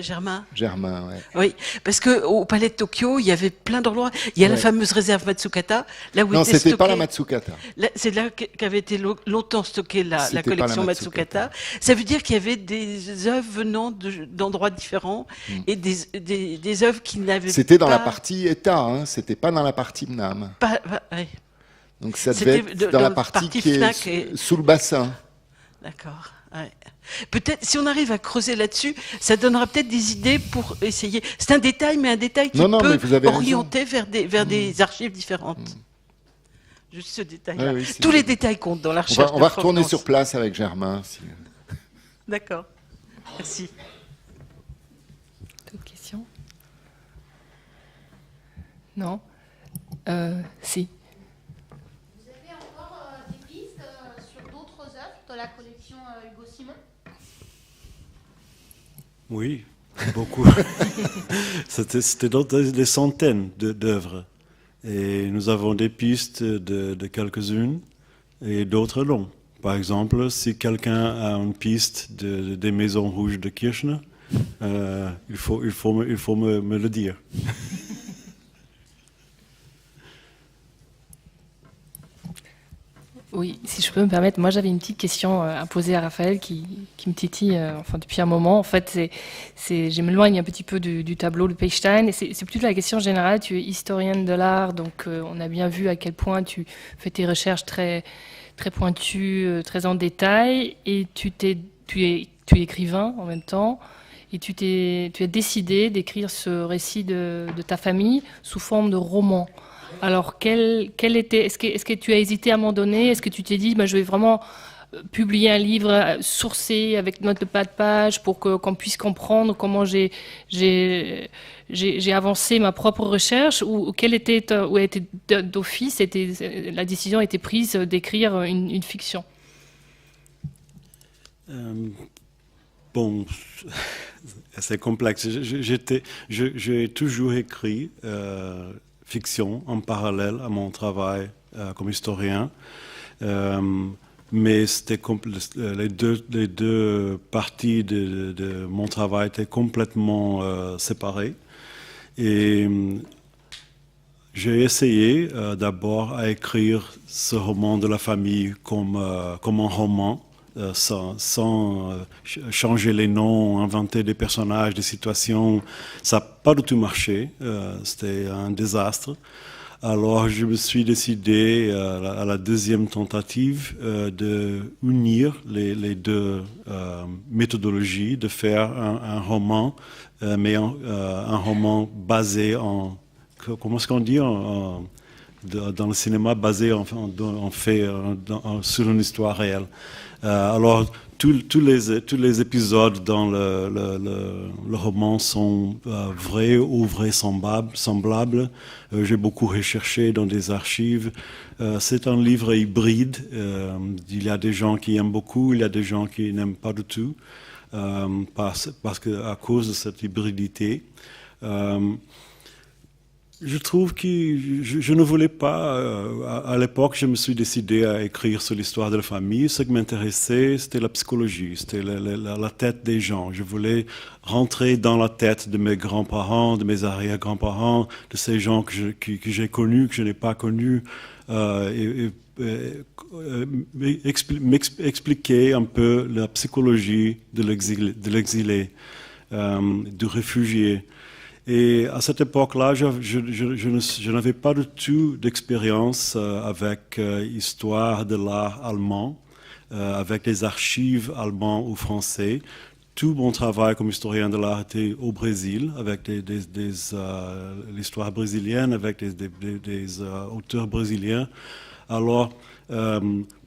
Germain. Germain. Ouais. Oui, parce que au Palais de Tokyo, il y avait plein d'endroits. Il y a la fameuse réserve Matsukata, là où non, était c'était stocké... pas la Matsukata. C'est là qu'avait été longtemps stockée la C'était collection pas la Matsukata. Ça veut dire qu'il y avait des œuvres venant d'endroits différents et des œuvres qui n'avaient pas... C'était dans la partie État, hein, c'était pas dans la partie MNAM. Ouais. Donc ça devait être dans la partie qui est sous le bassin. D'accord. Ouais. Peut-être, si on arrive à creuser là-dessus, ça donnera peut-être des idées pour essayer. C'est un détail, mais un détail qui peut orienter vers des archives différentes. Juste ce détail-là. Oui, tous les détails comptent dans la recherche. On va retourner sur place avec Germain. Si... D'accord. Merci. D'autres questions? Non? Si. Vous avez encore des pistes sur d'autres œuvres de la collection Hugo Simon? Oui, beaucoup. C'était dans des centaines d'œuvres. Et nous avons des pistes de quelques-unes et d'autres non. Par exemple, si quelqu'un a une piste des Maisons Rouges de Kirchner, il faut me le dire. Oui, si je peux me permettre, moi j'avais une petite question à poser à Raphaël qui me titille depuis un moment. En fait, je m'éloigne un petit peu du tableau de Pechstein. Et c'est plutôt la question générale. Tu es historienne de l'art, donc on a bien vu à quel point tu fais tes recherches très, très pointues, très en détail. Et tu es écrivain en même temps. Et tu as décidé d'écrire ce récit de ta famille sous forme de roman. Alors, est-ce que tu as hésité à un moment donné? Est-ce que tu t'es dit, je vais vraiment publier un livre sourcé avec notes de pas de page pour qu'on puisse comprendre comment j'ai avancé ma propre recherche, ou d'office la décision était prise d'écrire une fiction? Bon, c'est complexe. J'ai toujours écrit fiction en parallèle à mon travail comme historien, mais les deux parties de mon travail étaient complètement séparées. Et j'ai essayé d'abord à écrire ce roman de la famille comme un roman, sans changer les noms, inventer des personnages, des situations. Ça n'a pas du tout marché, c'était un désastre. Alors je me suis décidé à la deuxième tentative de unir les deux méthodologies, de faire un roman, mais un roman basé en... Comment est-ce qu'on dit dans le cinéma, basé sur une histoire réelle. Alors, tous les épisodes dans le roman sont vrais ou vraisemblables. J'ai beaucoup recherché dans des archives. C'est un livre hybride. Il y a des gens qui aiment beaucoup, il y a des gens qui n'aiment pas du tout, parce que à cause de cette hybridité. Je trouve que je ne voulais pas, à l'époque, je me suis décidé à écrire sur l'histoire de la famille. Ce qui m'intéressait, c'était la psychologie, c'était la tête des gens. Je voulais rentrer dans la tête de mes grands-parents, de mes arrière-grands-parents, de ces gens que j'ai connus, que je n'ai pas connus, m'expliquer un peu la psychologie de l'exilé, du réfugié. Et à cette époque-là, je n'avais pas du tout d'expérience avec histoire de l'art allemand, avec les archives allemandes ou français. Tout mon travail comme historien de l'art était au Brésil, avec l'histoire brésilienne, avec des auteurs brésiliens. Alors,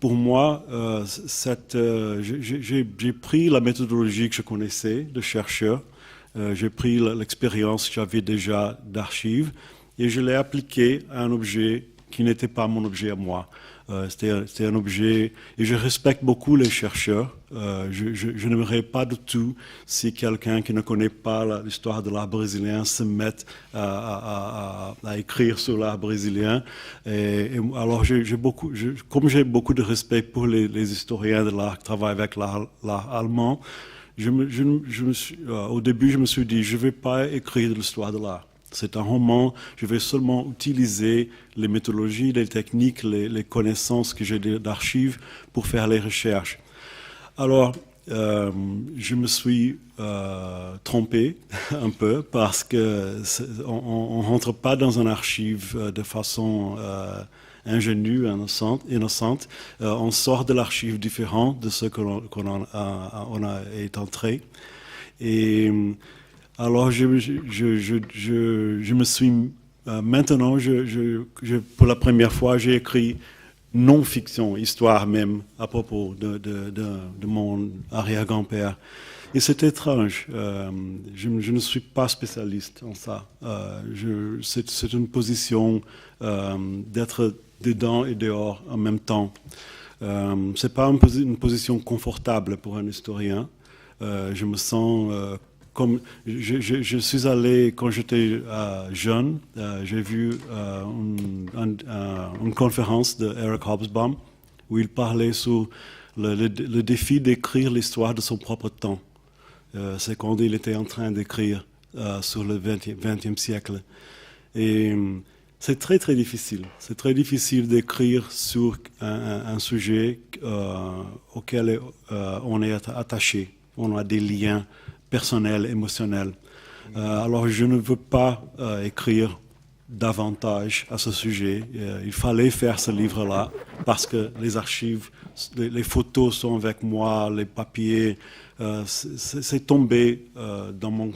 pour moi, j'ai pris la méthodologie que je connaissais de chercheur. J'ai pris l'expérience que j'avais déjà d'archives et je l'ai appliquée à un objet qui n'était pas mon objet à moi. C'était un objet, et je respecte beaucoup les chercheurs. Je n'aimerais pas du tout si quelqu'un qui ne connaît pas l'histoire de l'art brésilien se mette à écrire sur l'art brésilien. Alors, comme j'ai beaucoup de respect pour les historiens de l'art qui travaillent avec l'art allemand, au début, je me suis dit, je ne vais pas écrire l'histoire de l'art. C'est un roman, je vais seulement utiliser les méthodologies, les techniques, les connaissances que j'ai d'archives pour faire les recherches. Alors, je me suis trompé un peu parce qu'on ne rentre pas dans un archive de façon ingénue, innocente. On sort de l'archive différent de ce qu'on est entré. Et alors, je me suis... maintenant, pour la première fois, j'ai écrit non-fiction, histoire même, à propos de mon arrière-grand-père. Et c'est étrange. Je ne suis pas spécialiste en ça. C'est une position d'être dedans et dehors en même temps. Ce n'est pas une position confortable pour un historien. Je me sens... comme je suis allé, quand j'étais jeune, j'ai vu une conférence de Eric Hobsbawm où il parlait sur le défi d'écrire l'histoire de son propre temps. C'est quand il était en train d'écrire sur le XXe siècle. Et c'est très, très difficile. C'est très difficile d'écrire sur un sujet auquel on est attaché. On a des liens personnel, émotionnel. Alors, je ne veux pas écrire davantage à ce sujet. Il fallait faire ce livre-là parce que les archives, les photos sont avec moi, les papiers, c'est tombé dans mon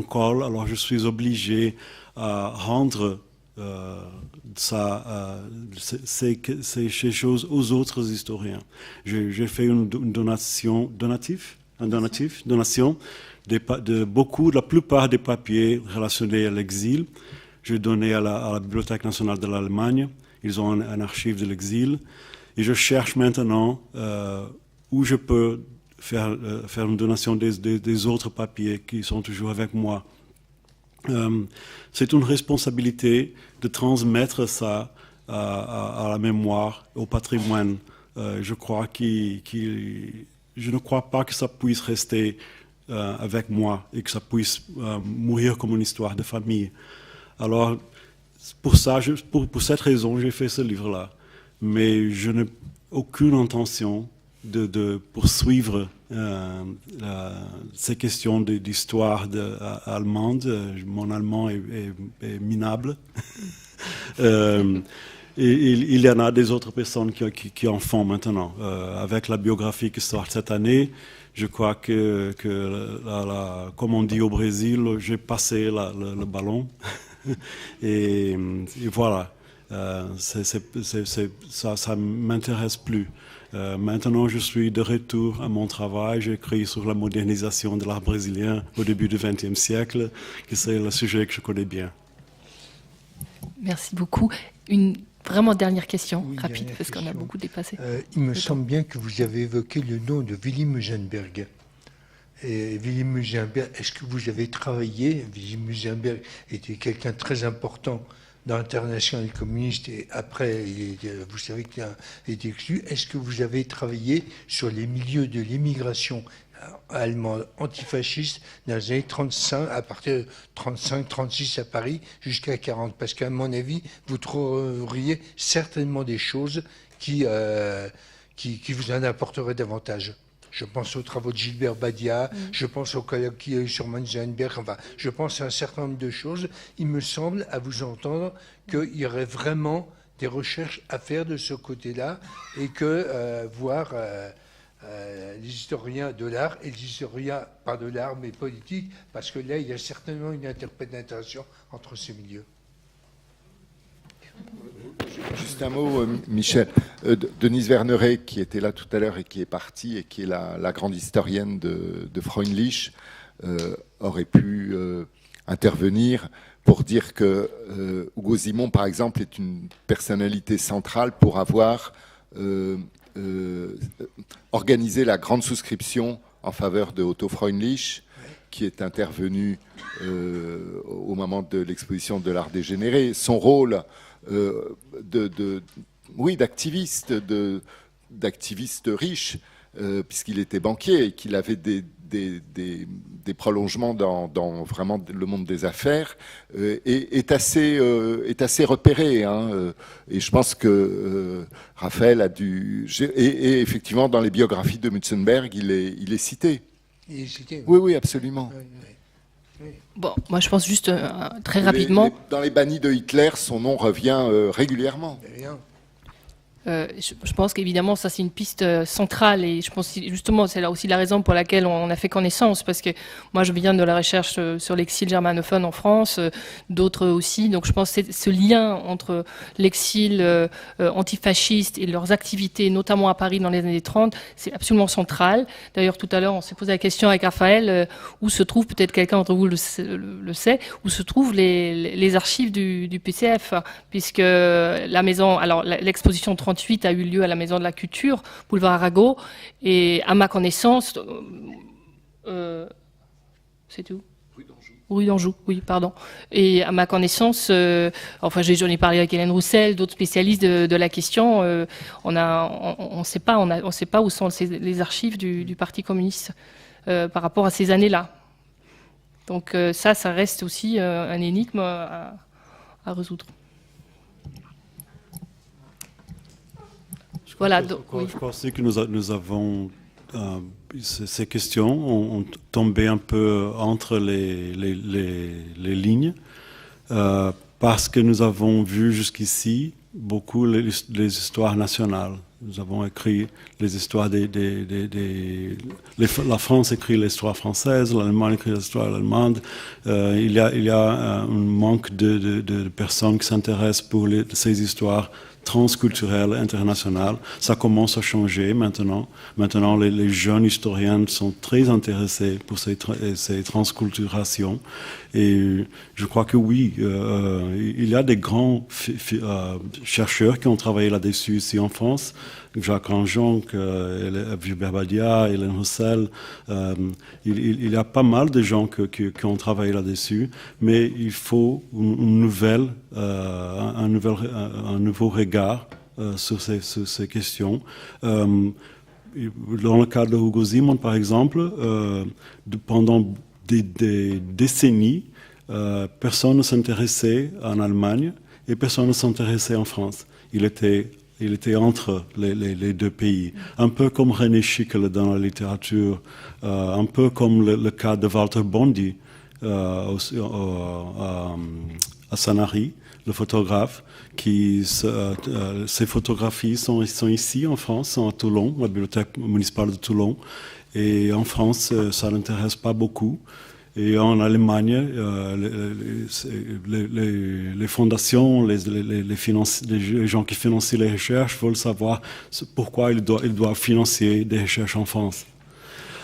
col. Alors, je suis obligé à rendre ces choses aux autres historiens. J'ai fait une donation de la plupart des papiers relationnés à l'exil. J'ai donné à la Bibliothèque nationale de l'Allemagne. Ils ont un archive de l'exil. Et je cherche maintenant où je peux faire une donation des autres papiers qui sont toujours avec moi. C'est une responsabilité de transmettre ça à la mémoire, au patrimoine. Je ne crois pas que ça puisse rester avec moi et que ça puisse mourir comme une histoire de famille. Alors, pour cette raison, j'ai fait ce livre-là. Mais je n'ai aucune intention de poursuivre ces questions d'histoire allemande. Mon allemand est minable. Et il y en a des autres personnes qui en font maintenant. Avec la biographie qui sort cette année, je crois que comme on dit au Brésil, j'ai passé le ballon. et voilà, ça m'intéresse plus. Maintenant, je suis de retour à mon travail. J'écris sur la modernisation de l'art brésilien au début du XXe siècle, que c'est le sujet que je connais bien. Merci beaucoup. Une vraiment dernière question, rapide, parce qu'on a beaucoup dépassé. Il me semble bien que vous avez évoqué le nom de Willy Musenberg. Et Willy Musenberg, est-ce que vous avez travaillé? Willy Musenberg était quelqu'un de très important dans l'international communiste et après, vous savez qu'il a été exclu. Est-ce que vous avez travaillé sur les milieux de l'immigration allemande antifasciste dans les années 35, à partir de 35-36 à Paris, jusqu'à 40? Parce qu'à mon avis, vous trouveriez certainement des choses qui vous en apporteraient davantage. Je pense aux travaux de Gilbert Badia, je pense au colloque qu'il y a eu sur Musenberg, enfin, je pense à un certain nombre de choses. Il me semble, à vous entendre, qu'il y aurait vraiment des recherches à faire de ce côté-là et que voir les historiens de l'art et les historiens, pas de l'art, mais politique, parce que là, il y a certainement une interprétation entre ces milieux. Juste un mot, Michel. Denise Verneret, qui était là tout à l'heure et qui est partie, et qui est la grande historienne de Freundlich, aurait pu intervenir pour dire que Hugo Simon, par exemple, est une personnalité centrale pour avoir organisé la grande souscription en faveur de Otto Freundlich, qui est intervenu au moment de l'exposition de l'art dégénéré. Son rôle d'activiste riche, puisqu'il était banquier et qu'il avait des prolongements dans vraiment le monde des affaires est assez repéré. Hein, et je pense que Raphaël a dû... Et effectivement, dans les biographies de Mutzenberg, il est cité. Il est cité. Oui, oui, absolument. Oui, oui. Bon, moi je pense juste très rapidement. Dans les bannis de Hitler, son nom revient régulièrement. Je pense qu'évidemment ça c'est une piste centrale et je pense justement c'est là aussi la raison pour laquelle on a fait connaissance, parce que moi je viens de la recherche sur l'exil germanophone en France, d'autres aussi, donc je pense que ce lien entre l'exil antifasciste et leurs activités notamment à Paris dans les années 30 c'est absolument central. D'ailleurs tout à l'heure on s'est posé la question avec Raphaël où se trouve, peut-être quelqu'un d'entre vous le sait, où se trouvent les archives du PCF, puisque la maison, alors l'exposition 38 a eu lieu à la Maison de la Culture, boulevard Arago, et à ma connaissance, c'est tout. Rue d'Anjou, oui, pardon. Et à ma connaissance, enfin j'en ai parlé avec Hélène Roussel, d'autres spécialistes de la question, on sait pas où sont les archives du Parti communiste par rapport à ces années-là. Donc ça reste aussi un énigme à résoudre. Voilà, donc, oui. Je pensais que nous avons ces questions ont tombé un peu entre les lignes parce que nous avons vu jusqu'ici beaucoup les histoires nationales. Nous avons écrit les histoires la France écrit l'histoire française, l'Allemagne écrit l'histoire allemande. Il y a un manque de personnes qui s'intéressent pour ces histoires transculturelles, internationales. Ça commence à changer maintenant. Maintenant, les jeunes historiens sont très intéressés pour ces transculturations. Et je crois que oui, il y a des grands chercheurs qui ont travaillé là-dessus ici en France. Jacques Ranjon, Gilbert Badia, Hélène Roussel. Il y a pas mal de gens qui ont travaillé là-dessus, mais il faut un nouveau regard sur ces questions. Dans le cas de Hugo Simon, par exemple, pendant des décennies, personne ne s'intéressait en Allemagne et personne ne s'intéressait en France. Il était entre les deux pays. Un peu comme René Schickel dans la littérature, un peu comme le cas de Walter Bondy à Sanary, le photographe, ses photographies sont ici en France, sont à Toulon, la bibliothèque municipale de Toulon. Et en France, ça n'intéresse pas beaucoup. Et en Allemagne, les fondations, les gens qui financent les recherches veulent savoir pourquoi ils doivent financer des recherches en France.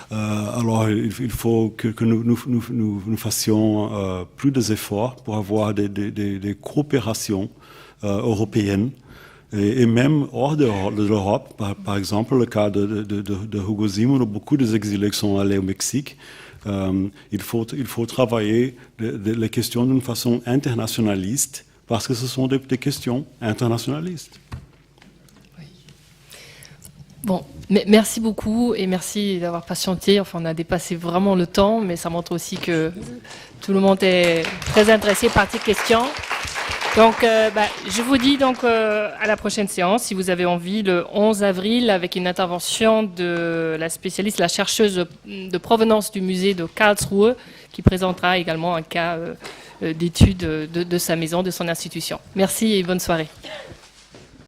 Alors, il faut que nous fassions plus d'efforts pour avoir des coopérations européennes. Et même hors de l'Europe, par exemple, le cas de Hugo Simon, où beaucoup des exilés qui sont allés au Mexique, il faut travailler les questions d'une façon internationaliste, parce que ce sont des questions internationalistes. Oui. Bon, merci beaucoup et merci d'avoir patienté. Enfin, on a dépassé vraiment le temps, mais ça montre aussi que tout le monde est très intéressé par ces questions. Donc, je vous dis donc à la prochaine séance, si vous avez envie, le 11 avril, avec une intervention de la spécialiste, la chercheuse de provenance du musée de Karlsruhe, qui présentera également un cas d'étude de sa maison, de son institution. Merci et bonne soirée.